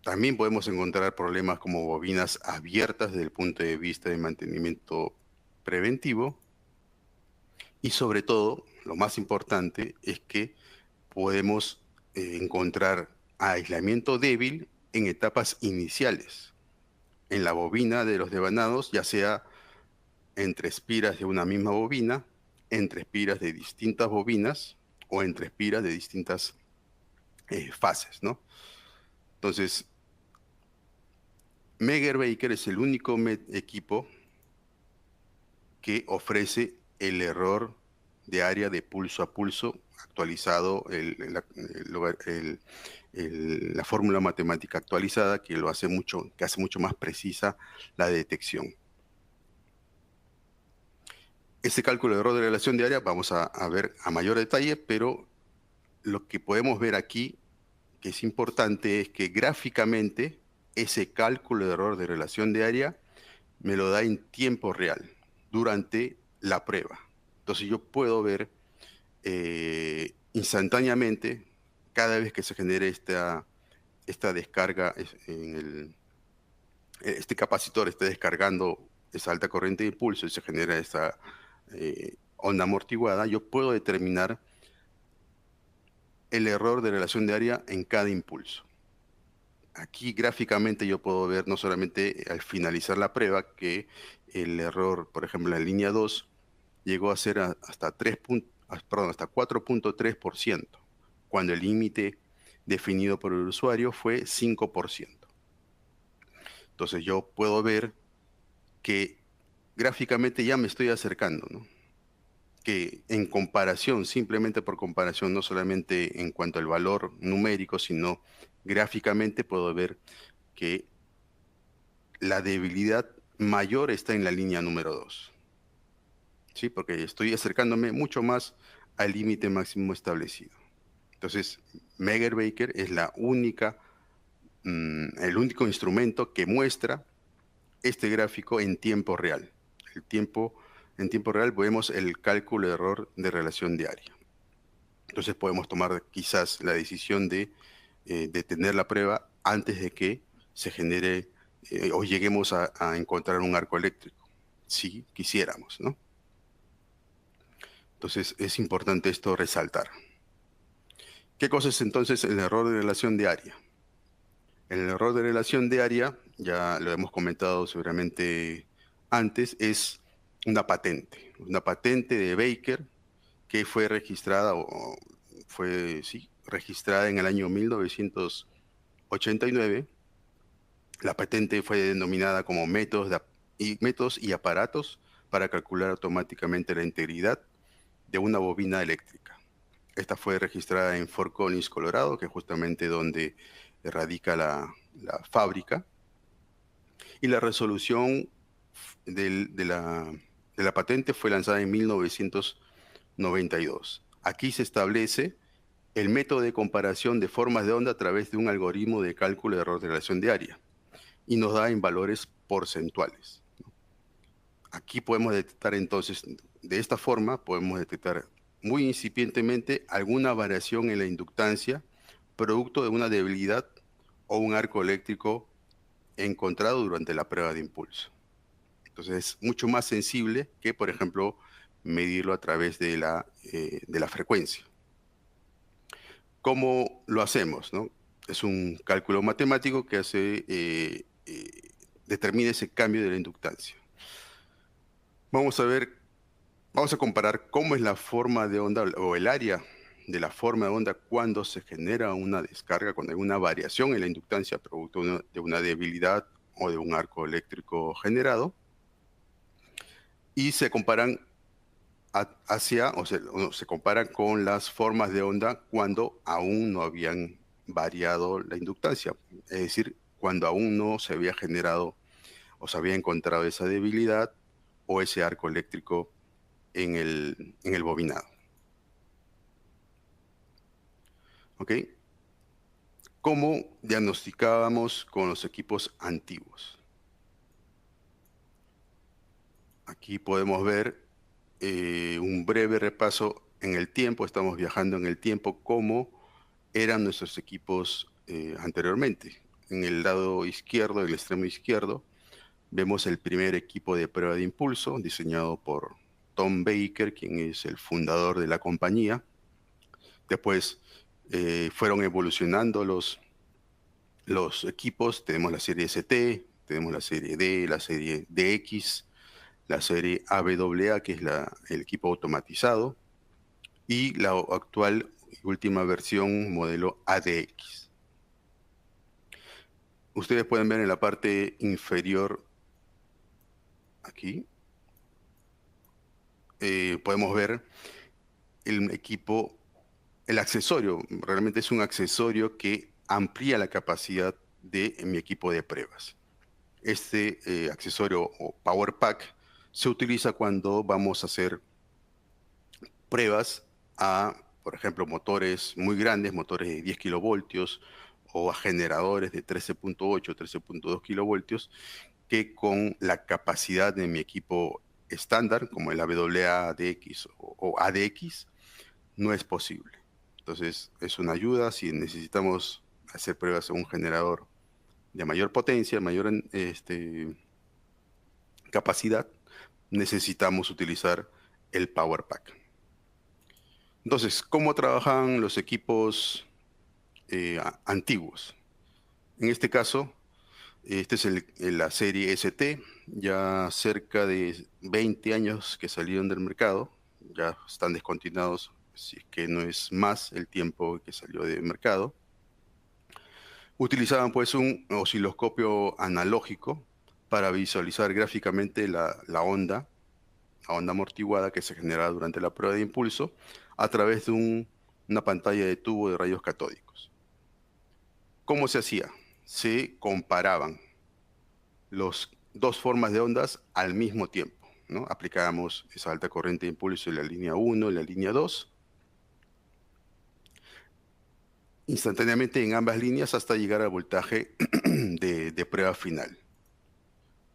también podemos encontrar problemas como bobinas abiertas desde el punto de vista de mantenimiento preventivo. Y sobre todo, lo más importante es que podemos encontrar aislamiento débil en etapas iniciales. En la bobina de los devanados, ya sea entre espiras de una misma bobina, entre espiras de distintas bobinas o entre espiras de distintas fases, ¿no? Entonces, Meger-Baker es el único equipo que ofrece el error de área de pulso a pulso actualizado, la fórmula matemática actualizada que hace mucho más precisa la detección. Este cálculo de error de relación de área vamos a ver a mayor detalle, pero lo que podemos ver aquí, que es importante, es que gráficamente ese cálculo de error de relación de área me lo da en tiempo real, durante la prueba. Entonces yo puedo ver instantáneamente, cada vez que se genere esta descarga, este capacitor esté descargando esa alta corriente de impulso y se genera esta onda amortiguada, yo puedo determinar el error de relación de área en cada impulso. Aquí gráficamente yo puedo ver no solamente al finalizar la prueba que el error, por ejemplo, en la línea 2 llegó a ser hasta 4.3%, cuando el límite definido por el usuario fue 5%. Entonces yo puedo ver que gráficamente ya me estoy acercando, ¿no? Que en comparación, simplemente por comparación, no solamente en cuanto al valor numérico, sino gráficamente puedo ver que la debilidad mayor está en la línea número 2. ¿Sí? Porque estoy acercándome mucho más al límite máximo establecido. Entonces, Meger-Baker es el único instrumento que muestra este gráfico en tiempo real. En tiempo real vemos el cálculo de error de relación de área. Entonces podemos tomar quizás la decisión de detener la prueba antes de que se genere o lleguemos a encontrar un arco eléctrico, si quisiéramos, ¿no? Entonces es importante esto resaltar. ¿Qué cosa es entonces el error de relación de área? El error de relación de área, ya lo hemos comentado seguramente antes, es una patente de Baker que fue registrada o fue, sí, registrada en el año 1989. La patente fue denominada como métodos y aparatos para calcular automáticamente la integridad de una bobina eléctrica. Esta fue registrada en Fort Collins, Colorado, que es justamente donde radica la fábrica. Y la resolución de la patente fue lanzada en 1992. Aquí se establece el método de comparación de formas de onda a través de un algoritmo de cálculo de error de relación de área y nos da en valores porcentuales. Aquí podemos detectar entonces, de esta forma, podemos detectar muy incipientemente alguna variación en la inductancia producto de una debilidad o un arco eléctrico encontrado durante la prueba de impulso. Entonces es mucho más sensible que, por ejemplo, medirlo a través de la frecuencia. ¿Cómo lo hacemos, no? Es un cálculo matemático que determina ese cambio de la inductancia. Vamos a comparar cómo es la forma de onda o el área de la forma de onda cuando se genera una descarga, cuando hay una variación en la inductancia producto de una debilidad o de un arco eléctrico generado, y se comparan se comparan con las formas de onda cuando aún no habían variado la inductancia, es decir, cuando aún no se había generado o se había encontrado esa debilidad o ese arco eléctrico en el bobinado. ¿Ok? ¿Cómo diagnosticábamos con los equipos antiguos? Aquí podemos ver un breve repaso en el tiempo, estamos viajando en el tiempo, cómo eran nuestros equipos anteriormente. En el lado izquierdo, el extremo izquierdo, vemos el primer equipo de prueba de impulso diseñado por Tom Baker, quien es el fundador de la compañía. Después fueron evolucionando los equipos. Tenemos la serie ST, tenemos la serie D, la serie DX, la serie AWA, que es el equipo automatizado, y la actual y última versión, modelo ADX. Ustedes pueden ver en la parte inferior, aquí, podemos ver el equipo, el accesorio. Realmente es un accesorio que amplía la capacidad de mi equipo de pruebas. Este accesorio o Power Pack se utiliza cuando vamos a hacer pruebas a, por ejemplo, motores muy grandes, motores de 10 kilovoltios o a generadores de 13.8, 13.2 kilovoltios, que con la capacidad de mi equipo estándar, como el AWA-ADX o ADX, no es posible. Entonces, es una ayuda si necesitamos hacer pruebas a un generador de mayor potencia, mayor capacidad, necesitamos utilizar el Power Pack. Entonces, ¿cómo trabajan los equipos antiguos? En este caso, esta es la serie ST, ya cerca de 20 años que salieron del mercado, ya están descontinuados, si es que no es más el tiempo que salió del mercado. Utilizaban pues un osciloscopio analógico para visualizar gráficamente la onda amortiguada que se generaba durante la prueba de impulso a través de una pantalla de tubo de rayos catódicos. ¿Cómo se hacía? Se comparaban las dos formas de ondas al mismo tiempo, ¿no? Aplicábamos esa alta corriente de impulso en la línea 1 y la línea 2, instantáneamente en ambas líneas hasta llegar al voltaje de prueba final.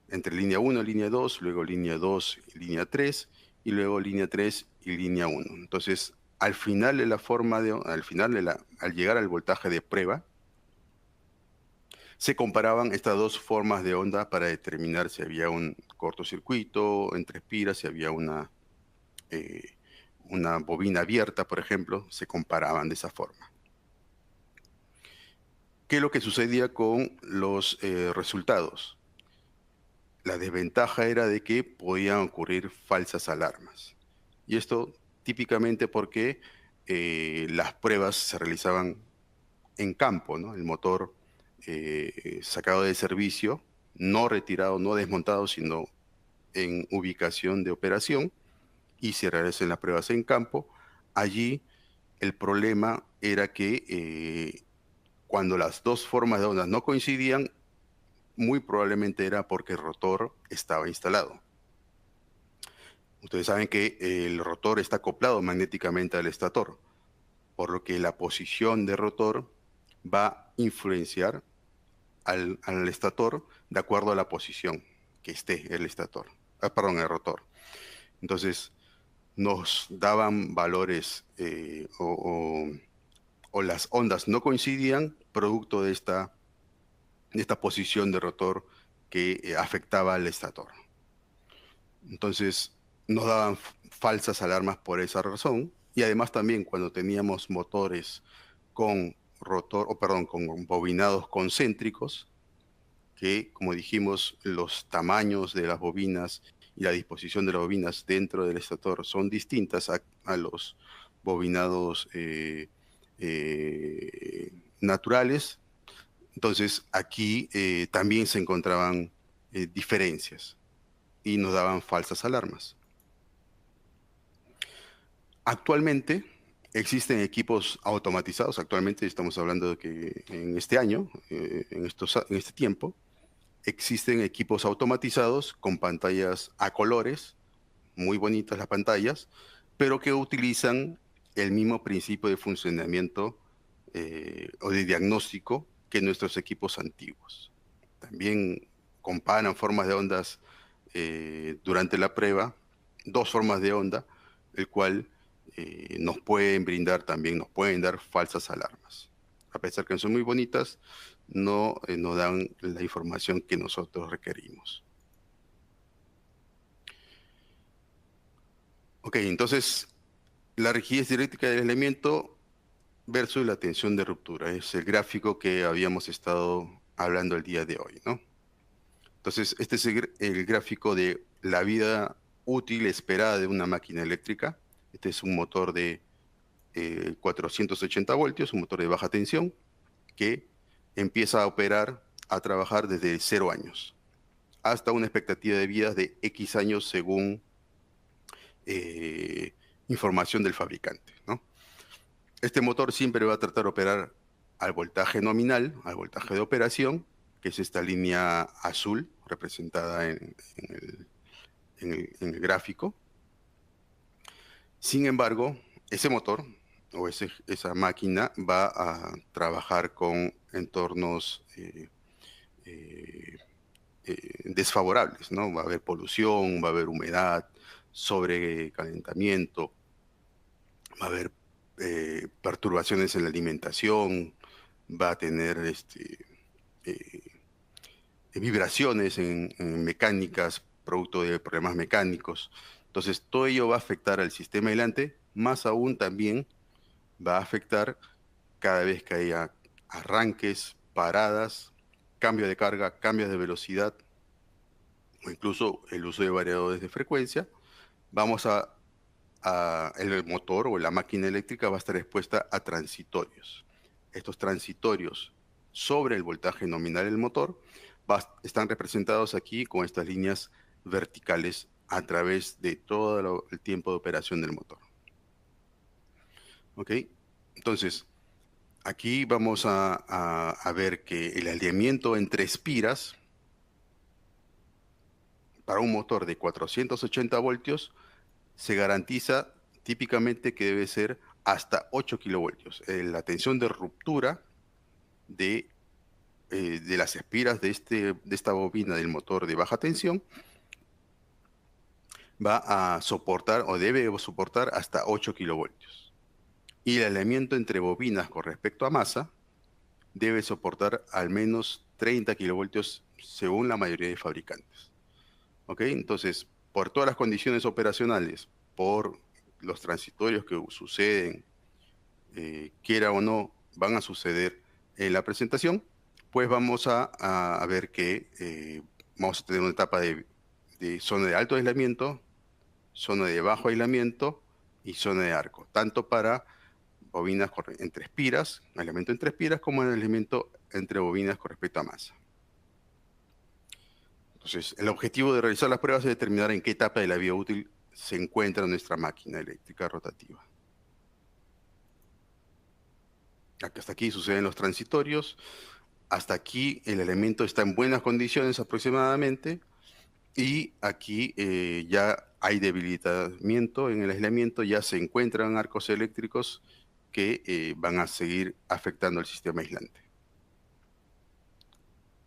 Entre línea 1 y línea 2, luego línea 2 y línea 3, y luego línea 3 y línea 1. Entonces, al final de la forma de, al llegar al voltaje de prueba, se comparaban estas dos formas de onda para determinar si había un cortocircuito entre espiras, si había una bobina abierta, por ejemplo, se comparaban de esa forma. ¿Qué es lo que sucedía con los resultados? La desventaja era de que podían ocurrir falsas alarmas. Y esto típicamente porque las pruebas se realizaban en campo, ¿no? El motor sacado de servicio, no retirado, no desmontado, sino en ubicación de operación, y se realizan las pruebas en campo. Allí el problema era que cuando las dos formas de ondas no coincidían, muy probablemente era porque el rotor estaba instalado. Ustedes saben que el rotor está acoplado magnéticamente al estator, por lo que la posición del rotor va a influenciar al estator de acuerdo a la posición que esté el estator, el rotor. Entonces, nos daban valores o las ondas no coincidían producto de esta posición de rotor que afectaba al estator. Entonces, nos daban falsas alarmas por esa razón. Y además también cuando teníamos motores con con bobinados concéntricos, que como dijimos, los tamaños de las bobinas y la disposición de las bobinas dentro del estator son distintas a los bobinados naturales. Entonces aquí también se encontraban diferencias y nos daban falsas alarmas. Actualmente existen equipos automatizados. Actualmente estamos hablando de que en este año, en este tiempo, existen equipos automatizados con pantallas a colores, muy bonitas las pantallas, pero que utilizan el mismo principio de funcionamiento o de diagnóstico que nuestros equipos antiguos. También comparan formas de ondas durante la prueba, dos formas de onda, el cual nos pueden dar falsas alarmas. A pesar que son muy bonitas, no nos dan la información que nosotros requerimos. Ok, entonces, la rigidez dieléctrica del elemento versus la tensión de ruptura. Es el gráfico que habíamos estado hablando el día de hoy, ¿no? Entonces, este es el gráfico de la vida útil esperada de una máquina eléctrica. Este es un motor de 480 voltios, un motor de baja tensión, que empieza a operar, a trabajar desde 0 años, hasta una expectativa de vida de X años según información del fabricante, ¿no? Este motor siempre va a tratar de operar al voltaje nominal, al voltaje de operación, que es esta línea azul representada en el gráfico. Sin embargo, ese motor o esa máquina va a trabajar con entornos desfavorables, ¿no? Va a haber polución, va a haber humedad, sobrecalentamiento, va a haber perturbaciones en la alimentación, va a tener vibraciones en mecánicas, producto de problemas mecánicos. Entonces, todo ello va a afectar al sistema aislante, más aún también va a afectar cada vez que haya arranques, paradas, cambio de carga, cambios de velocidad, o incluso el uso de variadores de frecuencia. El motor o la máquina eléctrica va a estar expuesta a transitorios. Estos transitorios sobre el voltaje nominal del motor están representados aquí con estas líneas verticales a través de todo el tiempo de operación del motor. ¿Ok? Entonces, aquí vamos a ver que el alineamiento entre espiras para un motor de 480 voltios se garantiza típicamente que debe ser hasta 8 kilovoltios. La tensión de ruptura de las espiras de esta bobina del motor de baja tensión va a soportar o debe soportar hasta 8 kilovoltios. y el aislamiento entre bobinas con respecto a masa debe soportar al menos 30 kilovoltios según la mayoría de fabricantes. ¿Ok? Entonces, por todas las condiciones operacionales, por los transitorios que suceden, quiera o no, van a suceder en la presentación, pues vamos a ver que vamos a tener una etapa de zona de alto aislamiento, zona de bajo aislamiento y zona de arco, tanto para bobinas entre espiras, aislamiento entre espiras, como el aislamiento entre bobinas con respecto a masa. Entonces, el objetivo de realizar las pruebas es determinar en qué etapa de la vida útil se encuentra nuestra máquina eléctrica rotativa. Hasta aquí suceden los transitorios, hasta aquí el elemento está en buenas condiciones aproximadamente, y aquí ya hay debilitamiento en el aislamiento, ya se encuentran arcos eléctricos que van a seguir afectando el sistema aislante.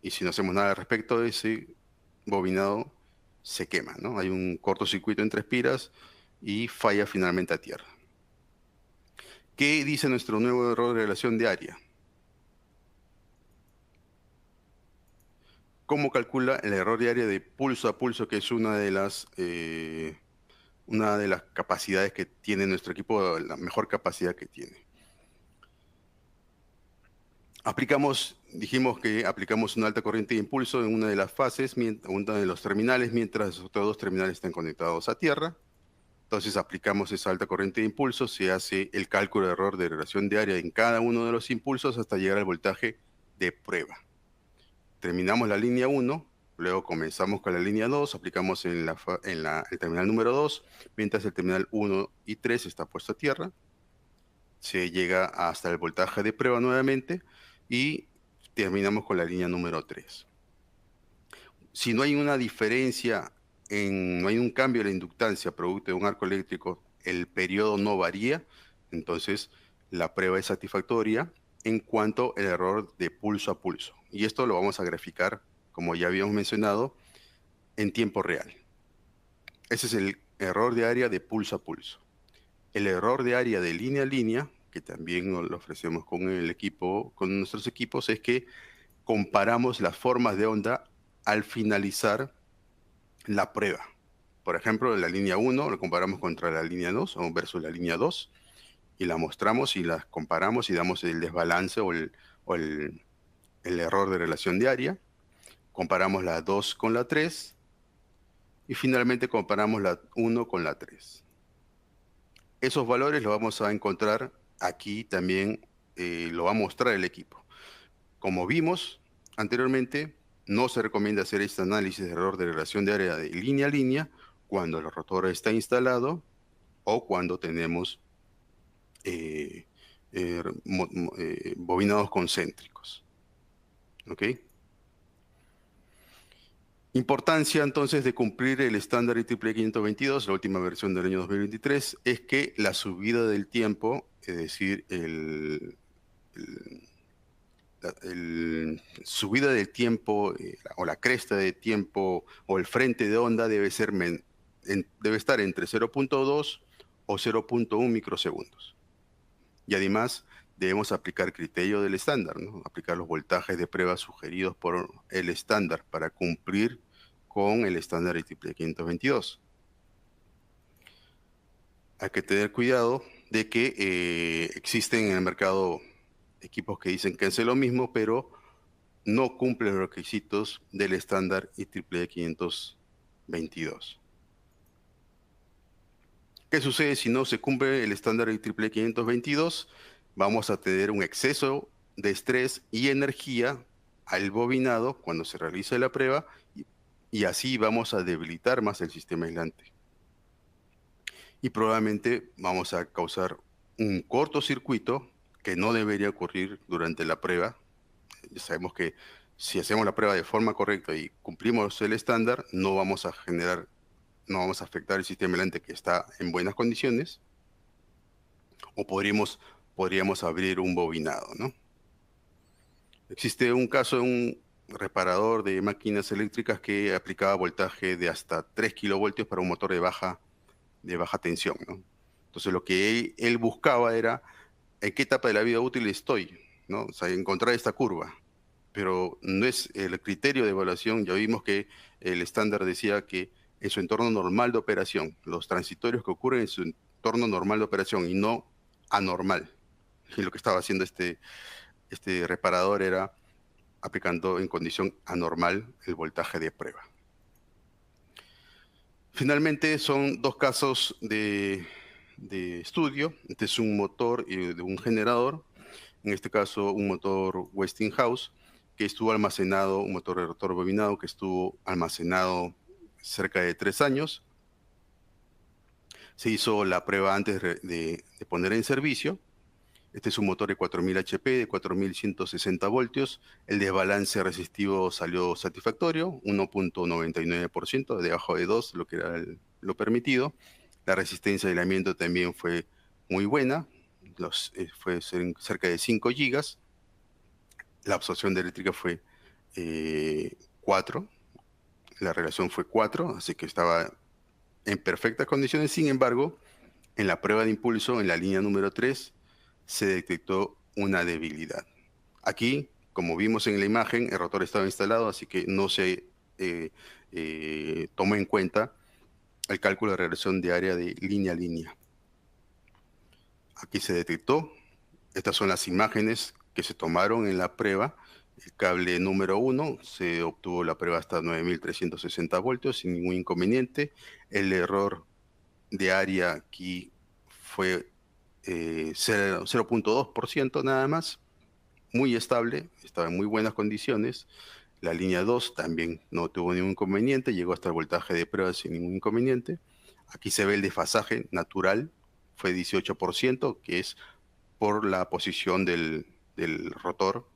Y si no hacemos nada al respecto, ese bobinado se quema, ¿no? Hay un cortocircuito entre espiras y falla finalmente a tierra. ¿Qué dice nuestro nuevo error de relación de área? ¿Cómo calcula el error de área de pulso a pulso, que es una de las capacidades que tiene nuestro equipo, la mejor capacidad que tiene? Dijimos que aplicamos una alta corriente de impulso en una de las fases, uno de los terminales, mientras los otros dos terminales están conectados a tierra. Entonces aplicamos esa alta corriente de impulso, se hace el cálculo de error de relación de área en cada uno de los impulsos hasta llegar al voltaje de prueba. Terminamos la línea 1, luego comenzamos con la línea 2, aplicamos el terminal número 2, mientras el terminal 1 y 3 está puesto a tierra. Se llega hasta el voltaje de prueba nuevamente y terminamos con la línea número 3. Si no hay una diferencia, no hay un cambio en la inductancia producto de un arco eléctrico, el periodo no varía, entonces la prueba es satisfactoria en cuanto al error de pulso a pulso. Y esto lo vamos a graficar, como ya habíamos mencionado, en tiempo real. Ese es el error de área de pulso a pulso. El error de área de línea a línea, que también lo ofrecemos con nuestros equipos, es que comparamos las formas de onda al finalizar la prueba. Por ejemplo, la línea 1 lo comparamos contra la línea 2 versus la línea 2 y la mostramos y las comparamos y damos el desbalance o el error de relación de área. Comparamos la 2 con la 3 y finalmente comparamos la 1 con la 3. Esos valores los vamos a encontrar aquí también, lo va a mostrar el equipo. Como vimos anteriormente, no se recomienda hacer este análisis de error de relación de área de línea a línea cuando el rotor está instalado o cuando tenemos bobinados concéntricos. ¿Ok? Importancia entonces de cumplir el estándar IEEE 522, la última versión del año 2023, es que la subida del tiempo, es decir, subida del tiempo o la cresta de tiempo o el frente de onda debe estar entre 0.2 o 0.1 microsegundos. Y además debemos aplicar criterio del estándar, ¿no? Aplicar los voltajes de prueba sugeridos por el estándar para cumplir con el estándar IEEE 522. Hay que tener cuidado de que existen en el mercado equipos que dicen que hacen lo mismo, pero no cumplen los requisitos del estándar IEEE 522. ¿Qué sucede si no se cumple el estándar IEEE 522? Vamos a tener un exceso de estrés y energía al bobinado cuando se realice la prueba y así vamos a debilitar más el sistema aislante. Y probablemente vamos a causar un cortocircuito que no debería ocurrir durante la prueba. Ya sabemos que si hacemos la prueba de forma correcta y cumplimos el estándar, no vamos a afectar el sistema aislante que está en buenas condiciones, o podríamos abrir un bobinado, ¿no? Existe un caso de un reparador de máquinas eléctricas que aplicaba voltaje de hasta 3 kilovoltios para un motor de baja tensión, ¿no? Entonces lo que él buscaba era en qué etapa de la vida útil estoy, ¿no? O sea, encontrar esta curva. Pero no es el criterio de evaluación. Ya vimos que el estándar decía que en su entorno normal de operación, los transitorios que ocurren en su entorno normal de operación y no anormal. Y lo que estaba haciendo este reparador era aplicando en condición anormal el voltaje de prueba. Finalmente, son dos casos de estudio. Este es un motor y de un generador. En este caso, un motor Westinghouse, que estuvo almacenado, un motor de rotor bobinado, que estuvo almacenado cerca de 3 años. Se hizo la prueba antes de poner en servicio. Este es un motor de 4000 HP, de 4160 voltios. El desbalance resistivo salió satisfactorio, 1.99%, debajo de 2, lo que era lo permitido. La resistencia de aislamiento también fue muy buena, fue cerca de 5 gigas. La absorción de eléctrica fue 4, la relación fue 4, así que estaba en perfectas condiciones. Sin embargo, en la prueba de impulso, en la línea número 3, se detectó una debilidad. Aquí, como vimos en la imagen, el rotor estaba instalado, así que no se tomó en cuenta el cálculo de regresión de área de línea a línea. Aquí se detectó. Estas son las imágenes que se tomaron en la prueba. El cable número 1, se obtuvo la prueba hasta 9360 voltios sin ningún inconveniente. El error de área aquí fue 0.2% nada más, muy estable, estaba en muy buenas condiciones. La línea 2 también no tuvo ningún inconveniente, llegó hasta el voltaje de prueba sin ningún inconveniente. Aquí se ve el desfasaje natural, fue 18%, que es por la posición del rotor,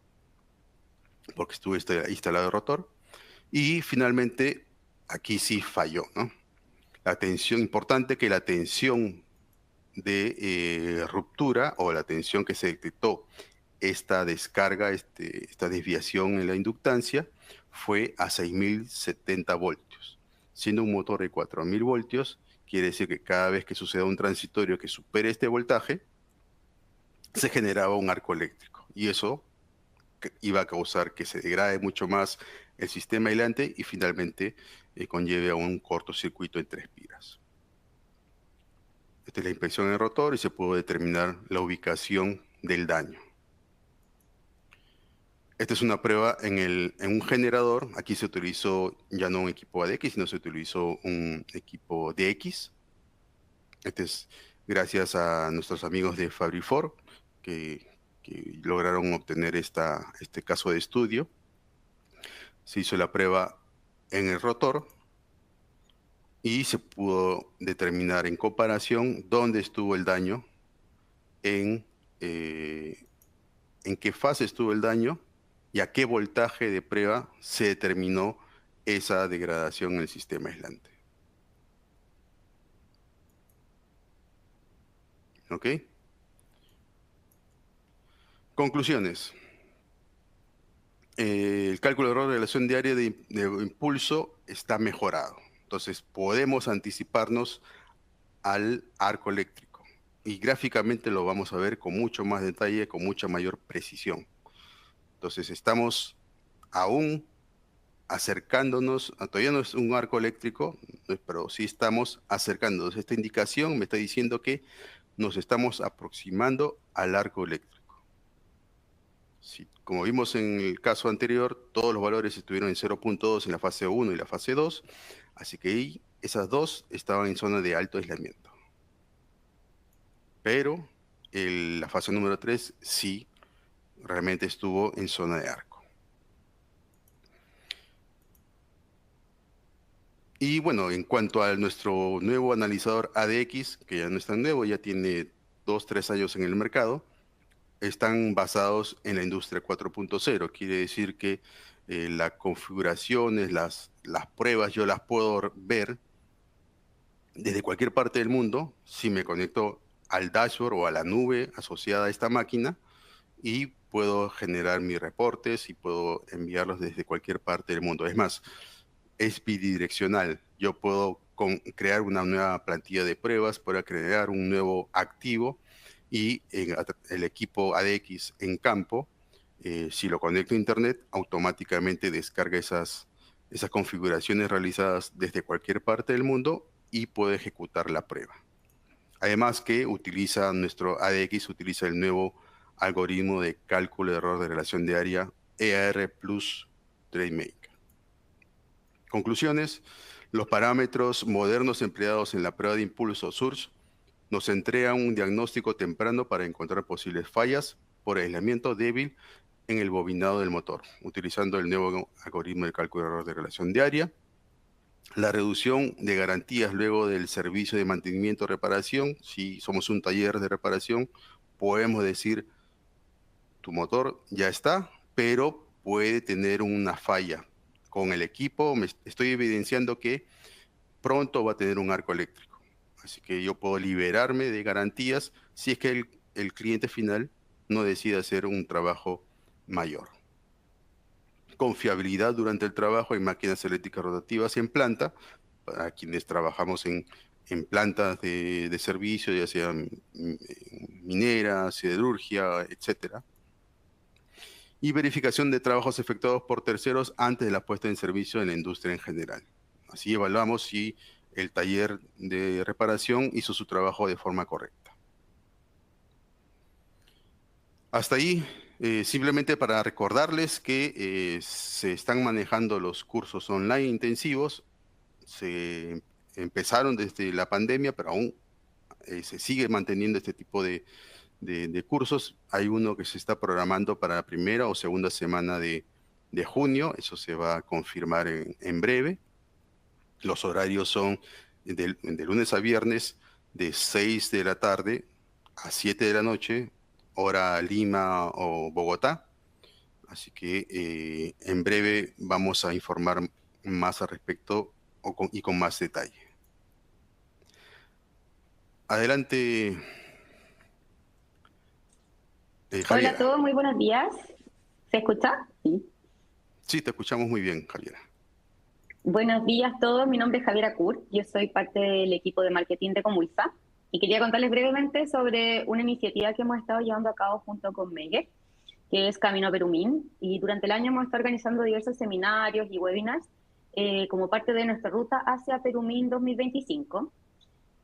porque estuvo instalado el rotor. Y finalmente, aquí sí falló, ¿no? La tensión, importante que la tensión de ruptura o la tensión que se detectó esta descarga, esta desviación en la inductancia, fue a 6070 voltios. Siendo un motor de 4000 voltios, quiere decir que cada vez que suceda un transitorio que supere este voltaje, se generaba un arco eléctrico. Y eso iba a causar que se degrade mucho más el sistema aislante y finalmente conlleve a un cortocircuito en 3 piras. Esta es la inspección del rotor y se pudo determinar la ubicación del daño. Esta es una prueba en un generador. Aquí se utilizó ya no un equipo ADX, sino se utilizó un equipo DX. Este es gracias a nuestros amigos de Fabrifor que lograron obtener este caso de estudio. Se hizo la prueba en el rotor y se pudo determinar en comparación dónde estuvo el daño, en qué fase estuvo el daño y a qué voltaje de prueba se determinó esa degradación en el sistema aislante. ¿Ok? Conclusiones. El cálculo de error de relación diaria de impulso está mejorado. Entonces podemos anticiparnos al arco eléctrico. Y gráficamente lo vamos a ver con mucho más detalle, con mucha mayor precisión. Entonces estamos aún acercándonos, todavía no es un arco eléctrico, pero sí estamos acercándonos. Esta indicación me está diciendo que nos estamos aproximando al arco eléctrico. Sí, como vimos en el caso anterior, todos los valores estuvieron en 0.2 en la fase 1 y la fase 2, así que ahí esas dos estaban en zona de alto aislamiento. Pero la fase número 3 sí realmente estuvo en zona de arco. Y bueno, en cuanto a nuestro nuevo analizador ADX, que ya no es tan nuevo, ya tiene 2-3 años en el mercado, están basados en la industria 4.0. Quiere decir que las configuraciones, las pruebas, yo las puedo ver desde cualquier parte del mundo si me conecto al dashboard o a la nube asociada a esta máquina y puedo generar mis reportes y puedo enviarlos desde cualquier parte del mundo. Es más, es bidireccional. Yo puedo crear una nueva plantilla de pruebas, puedo crear un nuevo activo y el equipo ADX en campo, si lo conecto a internet, automáticamente descarga esas configuraciones realizadas desde cualquier parte del mundo y puede ejecutar la prueba. Además que nuestro ADX utiliza el nuevo algoritmo de cálculo de error de relación de área EAR Plus TradeMaker. Conclusiones: los parámetros modernos empleados en la prueba de impulso SURS nos entregan un diagnóstico temprano para encontrar posibles fallas por aislamiento débil en el bobinado del motor, utilizando el nuevo algoritmo de cálculo de error de relación de área. La reducción de garantías luego del servicio de mantenimiento o reparación. Si somos un taller de reparación, podemos decir, tu motor ya está, pero puede tener una falla. Con el equipo me estoy evidenciando que pronto va a tener un arco eléctrico. Así que yo puedo liberarme de garantías si es que el cliente final no decide hacer un trabajo mayor. Confiabilidad durante el trabajo en máquinas eléctricas rotativas en planta, para quienes trabajamos en plantas de servicio, ya sean mineras, siderurgia, etcétera. Y verificación de trabajos efectuados por terceros antes de la puesta en servicio en la industria en general. Así evaluamos si el taller de reparación hizo su trabajo de forma correcta. Hasta ahí, simplemente para recordarles que se están manejando los cursos online intensivos. Se empezaron desde la pandemia, pero aún se sigue manteniendo este tipo de cursos. Hay uno que se está programando para la primera o segunda semana de junio. Eso se va a confirmar en breve. Los horarios son de lunes a viernes, de 6 de la tarde a 7 de la noche, hora Lima o Bogotá. Así que en breve vamos a informar más al respecto y con más detalle. Adelante, Hola Javiera. a todos, muy buenos días. ¿Se escucha? Sí. Sí, te escuchamos muy bien, Javiera. Buenos días a todos, mi nombre es Javiera Kurt, yo soy parte del equipo de marketing de Comulsa y quería contarles brevemente sobre una iniciativa que hemos estado llevando a cabo junto con Meguer, que es Camino Perumín, y durante el año hemos estado organizando diversos seminarios y webinars como parte de nuestra ruta hacia Perumín 2025.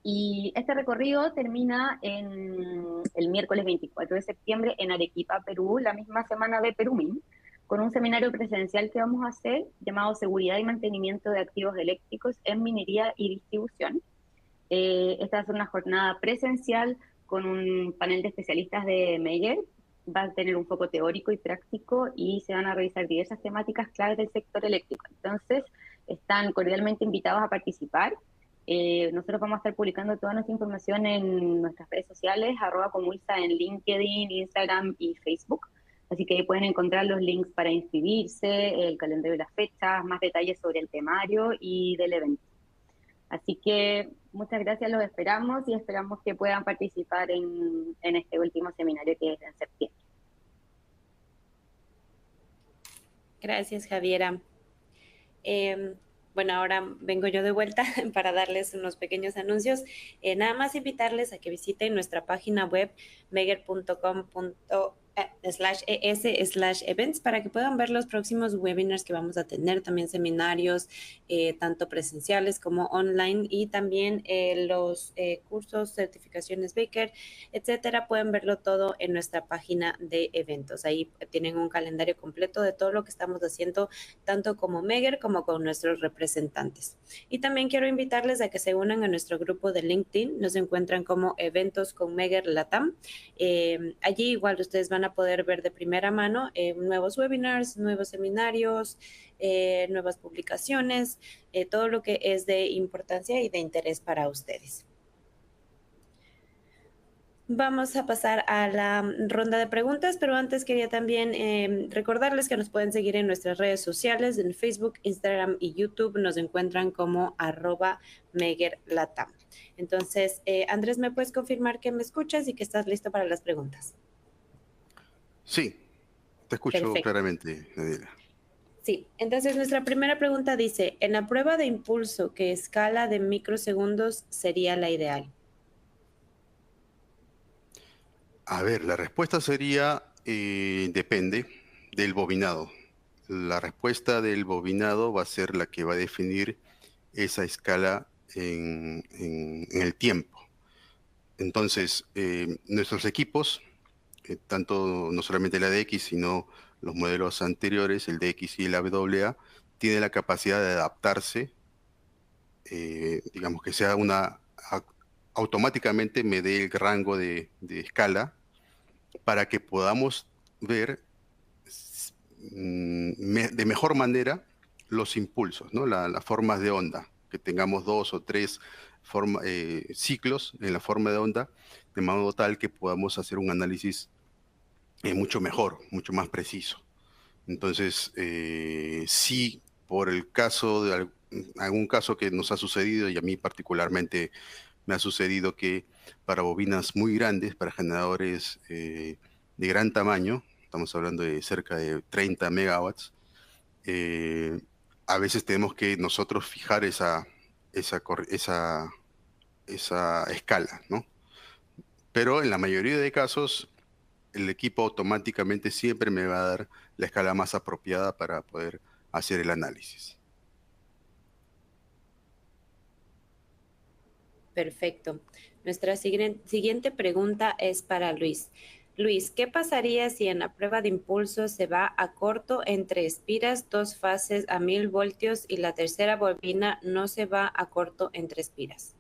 Y este recorrido termina el miércoles 24 de septiembre en Arequipa, Perú, la misma semana de Perumín, con un seminario presencial que vamos a hacer llamado Seguridad y Mantenimiento de Activos Eléctricos en Minería y Distribución. Esta va a ser una jornada presencial con un panel de especialistas de Meguer. Va a tener un foco teórico y práctico y se van a revisar diversas temáticas claves del sector eléctrico. Entonces, están cordialmente invitados a participar. Nosotros vamos a estar publicando toda nuestra información en nuestras redes sociales, @Comulsa en LinkedIn, Instagram y Facebook. Así que ahí pueden encontrar los links para inscribirse, el calendario de las fechas, más detalles sobre el temario y del evento. Así que muchas gracias, los esperamos y esperamos que puedan participar en este último seminario que es en septiembre. Gracias, Javiera. Bueno, ahora vengo yo de vuelta para darles unos pequeños anuncios. Nada más invitarles a que visiten nuestra página web meguer.com/es/events para que puedan ver los próximos webinars que vamos a tener, también seminarios, tanto presenciales como online, y también los cursos, certificaciones Baker, etcétera. Pueden verlo todo en nuestra página de eventos. Ahí tienen un calendario completo de todo lo que estamos haciendo, tanto como Meguer como con nuestros representantes. Y también quiero invitarles a que se unan a nuestro grupo de LinkedIn. Nos encuentran como Eventos con Meguer Latam. Allí igual ustedes van a poder ver de primera mano nuevos webinars, nuevos seminarios, nuevas publicaciones, todo lo que es de importancia y de interés para ustedes. Vamos a pasar a la ronda de preguntas, pero antes quería también recordarles que nos pueden seguir en nuestras redes sociales, en Facebook, Instagram y YouTube. Nos encuentran como @MeguerLatam. Entonces, Andrés, ¿me puedes confirmar que me escuchas y que estás listo para las preguntas? Sí, te escucho Perfecto. claramente, Daniela. Sí, entonces nuestra primera pregunta dice, en la prueba de impulso, ¿qué escala de microsegundos sería la ideal? A ver, la respuesta sería, depende del bobinado. La respuesta del bobinado va a ser la que va a definir esa escala en el tiempo. Entonces, nuestros equipos, tanto no solamente la DX, sino los modelos anteriores, el DX y el AWA, tienen la capacidad de adaptarse, digamos que sea automáticamente me dé el rango de escala para que podamos ver de mejor manera los impulsos, ¿no? Las formas de onda, que tengamos 2 o 3 ciclos en la forma de onda, de modo tal que podamos hacer un análisis mucho mejor, mucho más preciso. Entonces, sí, por el caso de algún caso que nos ha sucedido, y a mí particularmente me ha sucedido que para bobinas muy grandes, para generadores de gran tamaño, estamos hablando de cerca de 30 megawatts, a veces tenemos que nosotros fijar esa escala, ¿no? Pero en la mayoría de casos, el equipo automáticamente siempre me va a dar la escala más apropiada para poder hacer el análisis. Perfecto. Nuestra siguiente pregunta es para Luis. Luis, ¿qué pasaría si en la prueba de impulso se va a corto entre espiras, 2 fases a 1000 voltios y la tercera bobina no se va a corto entre espiras?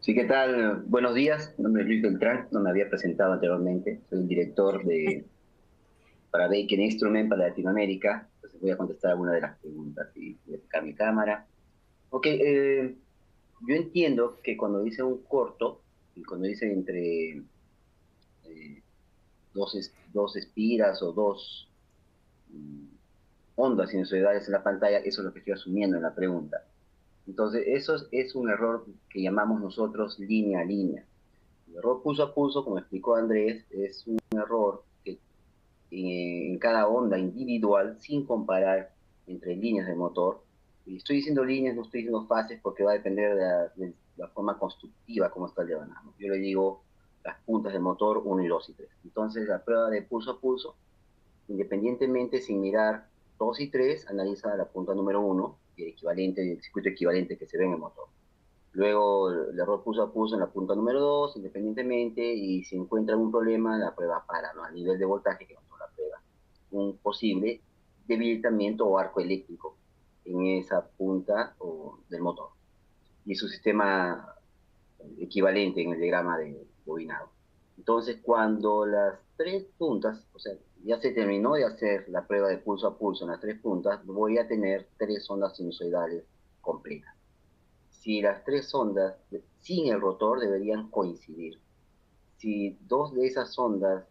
Sí, ¿qué tal? Buenos días. Mi nombre es Luis Beltrán. No me había presentado anteriormente. Soy el director para Baker Instrument para Latinoamérica. Entonces voy a contestar algunas de las preguntas y voy a sacar mi cámara. Ok, yo entiendo que cuando dice un corto, y cuando dice entre dos espiras o dos ondas sinusoidales en la pantalla, eso es lo que estoy asumiendo en la pregunta. Entonces, eso es un error que llamamos nosotros línea a línea. El error pulso a pulso, como explicó Andrés, es un error que en cada onda individual, sin comparar entre líneas de motor. Y estoy diciendo líneas, no estoy diciendo fases, porque va a depender de la forma constructiva como está el diagrama. Yo le digo las puntas del motor 1 y 2 y 3. Entonces, la prueba de pulso a pulso, independientemente, sin mirar 2 y 3, analiza la punta número 1, el circuito equivalente que se ve en el motor. Luego el error pulso a pulso en la punta número 2, independientemente, y si encuentra algún problema, la prueba para, ¿no? A nivel de voltaje que encontró la prueba, un posible debilitamiento o arco eléctrico en esa punta del motor. Y su sistema equivalente en el diagrama de bobinado. Entonces, cuando las 3 puntas, o sea, ya se terminó de hacer la prueba de pulso a pulso en las 3 puntas, voy a tener 3 ondas sinusoidales completas. Si las 3 ondas sin el rotor deberían coincidir. Si 2 de esas ondas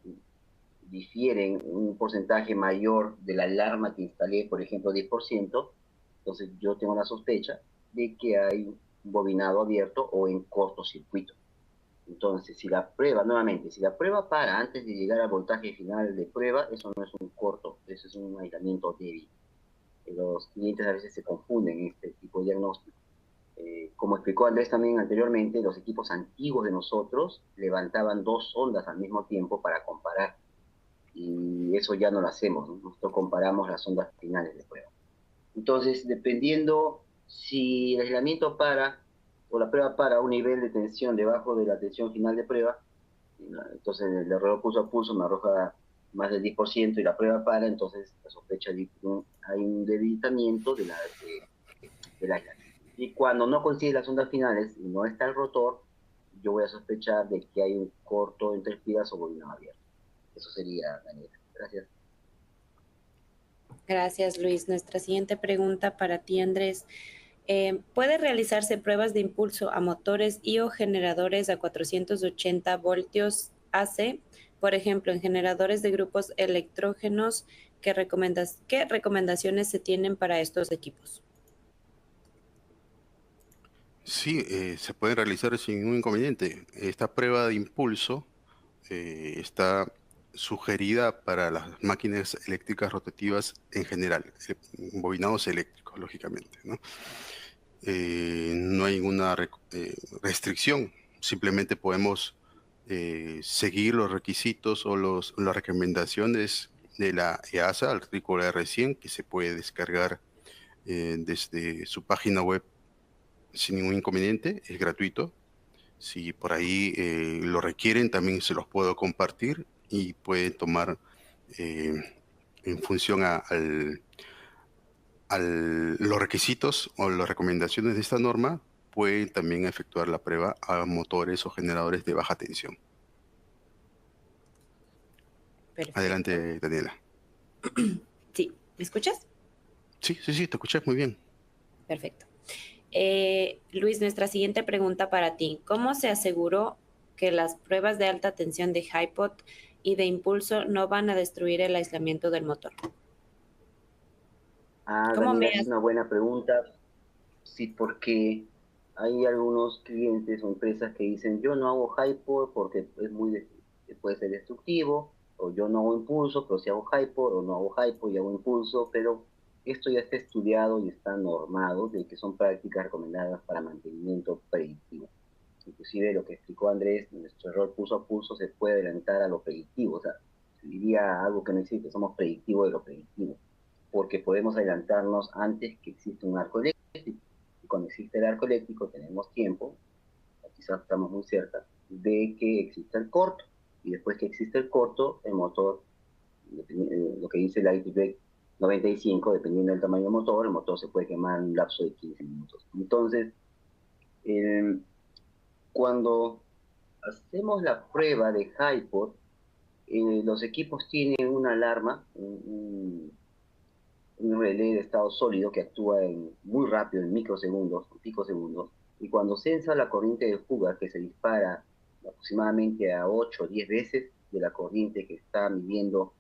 difieren un porcentaje mayor de la alarma que instalé, por ejemplo 10%, entonces yo tengo la sospecha de que hay un bobinado abierto o en cortocircuito. Entonces, si la prueba para antes de llegar al voltaje final de prueba, eso no es un corto, eso es un aislamiento débil. Los clientes a veces se confunden en este tipo de diagnóstico. Como explicó Andrés también anteriormente, los equipos antiguos de nosotros levantaban 2 ondas al mismo tiempo para comparar. Y eso ya no lo hacemos, ¿no? Nosotros comparamos las ondas finales de prueba. Entonces, dependiendo si el aislamiento para o la prueba para un nivel de tensión debajo de la tensión final de prueba, entonces el error pulso a pulso me arroja más del 10% y la prueba para, entonces la sospecha de que hay un debilitamiento del aislamiento. Y cuando no consigue las ondas finales y no está el rotor, yo voy a sospechar de que hay un corto entre espiras o bobinado abierto. Eso sería, Daniela. Gracias. Gracias, Luis. Nuestra siguiente pregunta para ti, Andrés. ¿Puede realizarse pruebas de impulso a motores y o generadores a 480 voltios AC? Por ejemplo, en generadores de grupos electrógenos, ¿qué recomendaciones se tienen para estos equipos? Sí, se puede realizar sin ningún inconveniente. Esta prueba de impulso está sugerida para las máquinas eléctricas rotativas en general, bobinados eléctricos, lógicamente, ¿no? No hay ninguna restricción simplemente podemos seguir los requisitos o las recomendaciones de la EASA, artículo R100, que se puede descargar desde su página web sin ningún inconveniente, es gratuito. Si por ahí lo requieren, también se los puedo compartir y pueden tomar en función los requisitos o las recomendaciones de esta norma, pueden también efectuar la prueba a motores o generadores de baja tensión. Perfecto. Adelante, Daniela. Sí, ¿me escuchas? Sí, te escuché muy bien. Perfecto. Luis, nuestra siguiente pregunta para ti. ¿Cómo se aseguró que las pruebas de alta tensión de HiPod y de impulso no van a destruir el aislamiento del motor? Daniela, es una buena pregunta. Sí, porque hay algunos clientes o empresas que dicen, yo no hago HiPod porque puede ser destructivo, o yo no hago impulso, pero sí hago HiPod, o no hago HiPod y hago impulso, pero esto ya está estudiado y está normado de que son prácticas recomendadas para mantenimiento predictivo. Inclusive lo que explicó Andrés, nuestro error pulso a pulso se puede adelantar a lo predictivo, o sea, diría algo que no existe, somos predictivos de lo predictivo, porque podemos adelantarnos antes que exista un arco eléctrico. Y cuando existe el arco eléctrico tenemos tiempo, quizás estamos muy cerca, de que exista el corto. Y después que existe el corto, el motor, lo que dice la ITB 95, dependiendo del tamaño del motor, el motor se puede quemar en un lapso de 15 minutos. Entonces, cuando hacemos la prueba de HiPod, los equipos tienen una alarma, un relé de estado sólido que actúa muy rápido, en microsegundos, en picosegundos, y cuando sensa la corriente de fuga que se dispara aproximadamente a 8 o 10 veces de la corriente que está midiendo,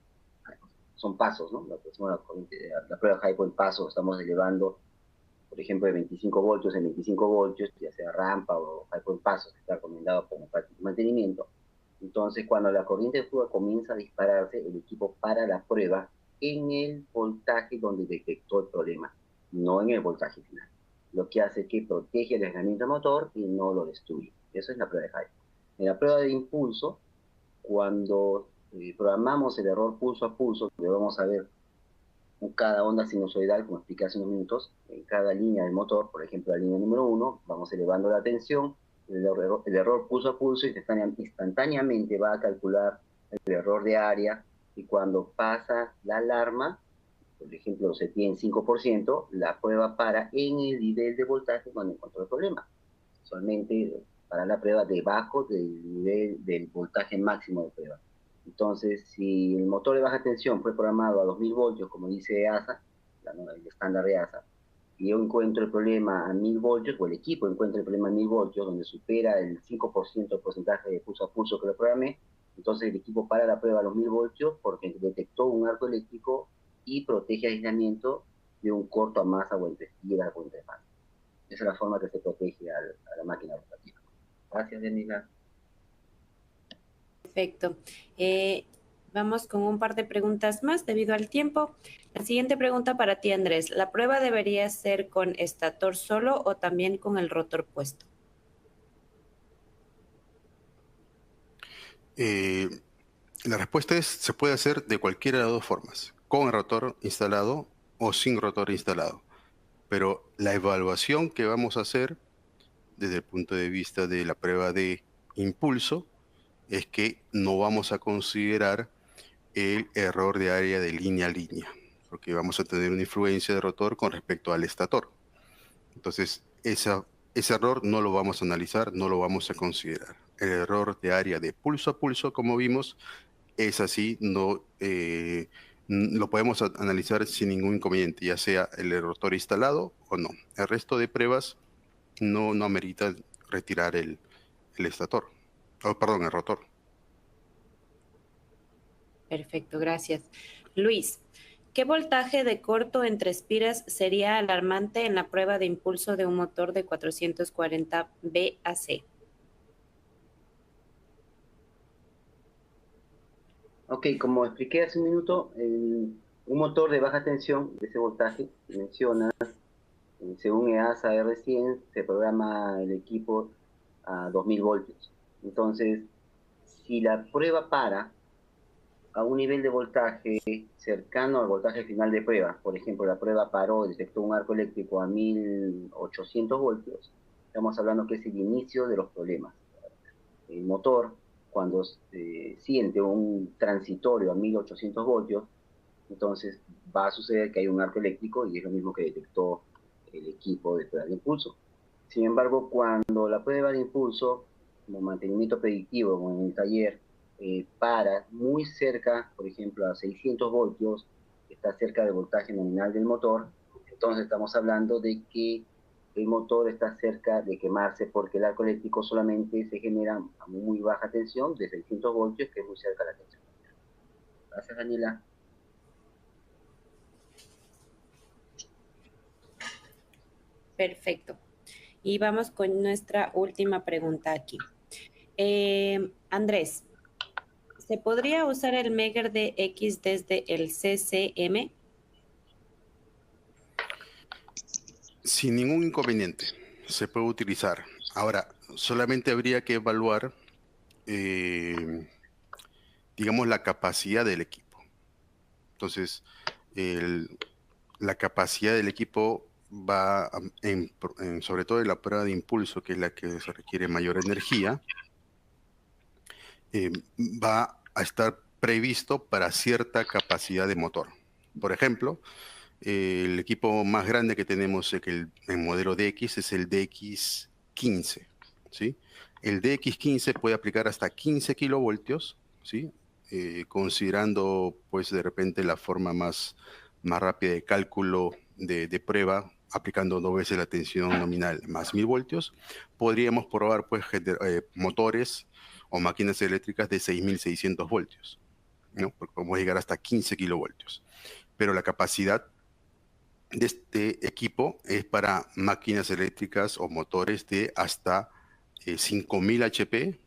son pasos, ¿no? La prueba de HiPod en pasos, estamos elevando, por ejemplo, de 25 voltios en 25 voltios, ya sea rampa o HiPod en pasos, que está recomendado como práctica de mantenimiento. Entonces, cuando la corriente de fuga comienza a dispararse, el equipo para la prueba en el voltaje donde detectó el problema, no en el voltaje final. Lo que hace es que protege el aislamiento del motor y no lo destruye. Eso es la prueba de HiPod. En la prueba de impulso, cuando programamos el error pulso a pulso, que vamos a ver en cada onda sinusoidal, como expliqué hace unos minutos, en cada línea del motor, por ejemplo, la línea número 1, vamos elevando la tensión, el error pulso a pulso instantáneamente va a calcular el error de área, y cuando pasa la alarma, por ejemplo, se tiene 5%, la prueba para en el nivel de voltaje donde encontró el problema. Solamente para la prueba debajo del nivel del voltaje máximo de prueba. Entonces, si el motor de baja tensión fue programado a 2000 voltios, como dice EASA, el estándar de EASA, y yo encuentro el problema a 1000 voltios, o el equipo encuentra el problema a 1000 voltios, donde supera el 5% del porcentaje de pulso a pulso que lo programé, entonces el equipo para la prueba a los 1000 voltios porque detectó un arco eléctrico y protege aislamiento de un corto a masa o entre espiras o entre masas. Esa es la forma que se protege a la máquina rotativa. Gracias, Daniela. Perfecto. Vamos con un par de preguntas más debido al tiempo. La siguiente pregunta para ti, Andrés. ¿La prueba debería ser con estator solo o también con el rotor puesto? La respuesta es, se puede hacer de cualquiera de las dos formas, con el rotor instalado o sin rotor instalado. Pero la evaluación que vamos a hacer desde el punto de vista de la prueba de impulso es que no vamos a considerar el error de área de línea a línea, porque vamos a tener una influencia de rotor con respecto al estator. Entonces, ese error no lo vamos a analizar, no lo vamos a considerar. El error de área de pulso a pulso, como vimos, es así, no lo podemos analizar sin ningún inconveniente, ya sea el rotor instalado o no. El resto de pruebas no amerita retirar el estator, perdón, el rotor. Perfecto, gracias. Luis, ¿qué voltaje de corto entre espiras sería alarmante en la prueba de impulso de un motor de 440 VAC? Ok, como expliqué hace un minuto, un motor de baja tensión, de ese voltaje que mencionas, según EASA R100, se programa el equipo a 2000 voltios. Entonces, si la prueba para a un nivel de voltaje cercano al voltaje final de prueba, por ejemplo, la prueba paró, detectó un arco eléctrico a 1800 voltios, estamos hablando que es el inicio de los problemas. El motor, cuando siente un transitorio a 1800 voltios, entonces va a suceder que hay un arco eléctrico y es lo mismo que detectó el equipo de prueba de impulso. Sin embargo, cuando la prueba de impulso, como mantenimiento predictivo, como en el taller, para muy cerca, por ejemplo, a 600 voltios, está cerca del voltaje nominal del motor, entonces estamos hablando de que el motor está cerca de quemarse porque el arco eléctrico solamente se genera a muy baja tensión, de 600 voltios, que es muy cerca de la tensión. Gracias, Daniela. Perfecto. Y vamos con nuestra última pregunta aquí. Andrés, ¿se podría usar el Megger DX desde el CCM? Sin ningún inconveniente, se puede utilizar. Ahora, solamente habría que evaluar, digamos, la capacidad del equipo. Entonces, la capacidad del equipo va, sobre todo en la prueba de impulso, que es la que se requiere mayor energía, va a estar previsto para cierta capacidad de motor. Por ejemplo, el equipo más grande que tenemos, el modelo DX, es el DX15, ¿sí? El DX15 puede aplicar hasta 15 kilovoltios, ¿sí? Considerando, pues, de repente la forma más rápida de cálculo de prueba, aplicando 2 veces la tensión nominal más 1000 voltios, podríamos probar, pues, motores o máquinas eléctricas de 6600 voltios, ¿no? Porque podemos llegar hasta 15 kilovoltios. Pero la capacidad de este equipo es para máquinas eléctricas o motores de hasta 5000 HP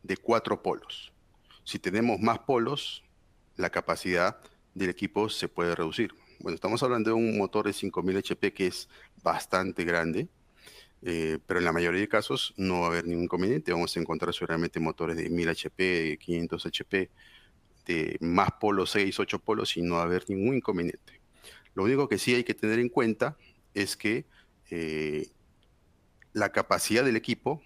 de 4 polos. Si tenemos más polos, la capacidad del equipo se puede reducir. Bueno, estamos hablando de un motor de 5000 HP que es bastante grande, pero en la mayoría de casos no va a haber ningún inconveniente. Vamos a encontrar seguramente motores de 1000 HP, 500 HP, de más polos, 6, 8 polos, y no va a haber ningún inconveniente. Lo único que sí hay que tener en cuenta es que la capacidad del equipo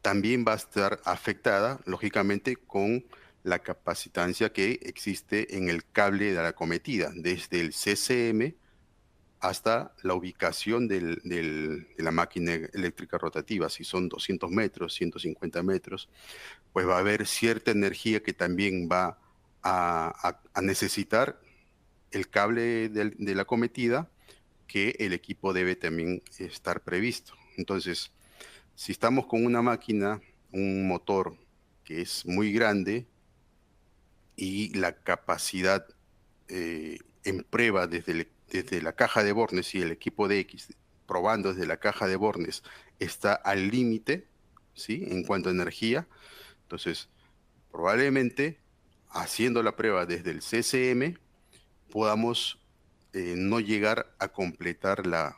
también va a estar afectada, lógicamente, con la capacitancia que existe en el cable de la acometida, desde el CCM hasta la ubicación de la máquina eléctrica rotativa. Si son 200 metros, 150 metros, pues va a haber cierta energía que también va a necesitar el cable de la acometida, que el equipo debe también estar previsto. Entonces, si estamos con una máquina, un motor que es muy grande y la capacidad en prueba desde la caja de bornes, y el equipo de X probando desde la caja de bornes está al límite, ¿sí? En cuanto a energía, entonces probablemente haciendo la prueba desde el CCM podamos no llegar a completar la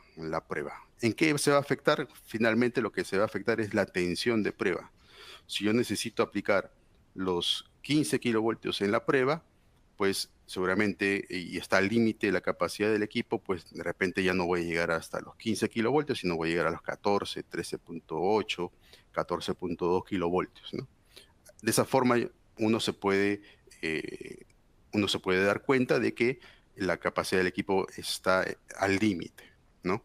prueba. ¿En qué se va a afectar? Finalmente lo que se va a afectar es la tensión de prueba. Si yo necesito aplicar los 15 kilovoltios en la prueba, pues seguramente, y está al límite la capacidad del equipo, pues de repente ya no voy a llegar hasta los 15 kilovoltios, sino voy a llegar a los 14, 13.8, 14.2 kilovoltios, ¿no? De esa forma uno se puede, eh, uno se puede dar cuenta de que la capacidad del equipo está al límite, ¿no?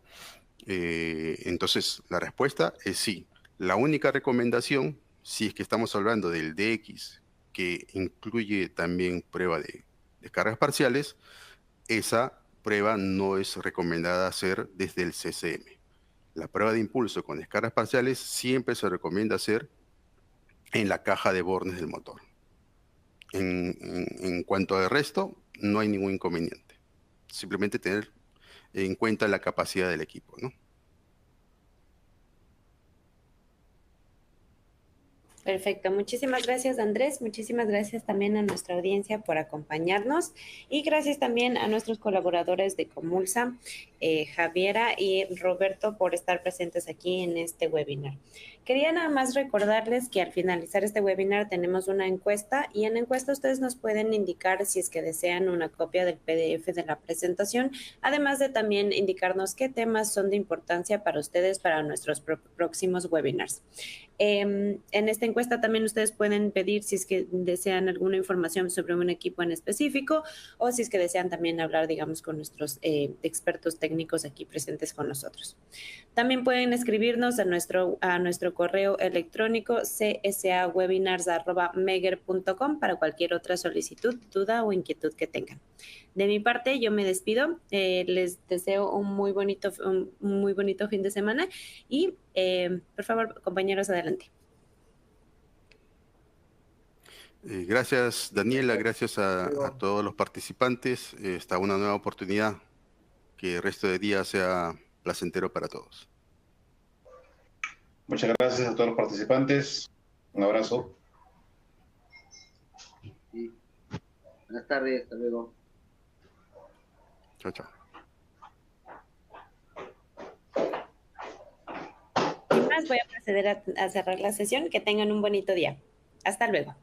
Entonces, la respuesta es sí. La única recomendación, si es que estamos hablando del DX, que incluye también prueba de descargas parciales, esa prueba no es recomendada hacer desde el CCM. La prueba de impulso con descargas parciales siempre se recomienda hacer en la caja de bornes del motor. En cuanto al resto, no hay ningún inconveniente. Simplemente tener en cuenta la capacidad del equipo, ¿no? Perfecto, muchísimas gracias Andrés, muchísimas gracias también a nuestra audiencia por acompañarnos y gracias también a nuestros colaboradores de Comulsa, Javiera y Roberto por estar presentes aquí en este webinar. Quería nada más recordarles que al finalizar este webinar tenemos una encuesta y en la encuesta ustedes nos pueden indicar si es que desean una copia del PDF de la presentación, además de también indicarnos qué temas son de importancia para ustedes para nuestros próximos webinars. En esta encuesta también ustedes pueden pedir si es que desean alguna información sobre un equipo en específico o si es que desean también hablar, digamos, con nuestros expertos técnicos aquí presentes con nosotros. También pueden escribirnos a nuestro correo electrónico csawebinars@meger.com para cualquier otra solicitud, duda o inquietud que tengan. De mi parte, yo me despido. Les deseo un muy bonito fin de semana y, por favor, compañeros, adelante. Gracias, Daniela. Gracias a todos los participantes. Hasta una nueva oportunidad. Que el resto de día sea placentero para todos. Muchas gracias a todos los participantes. Un abrazo. Sí. Buenas tardes, hasta luego. Chao, chao. Sin más, voy a proceder a cerrar la sesión. Que tengan un bonito día. Hasta luego.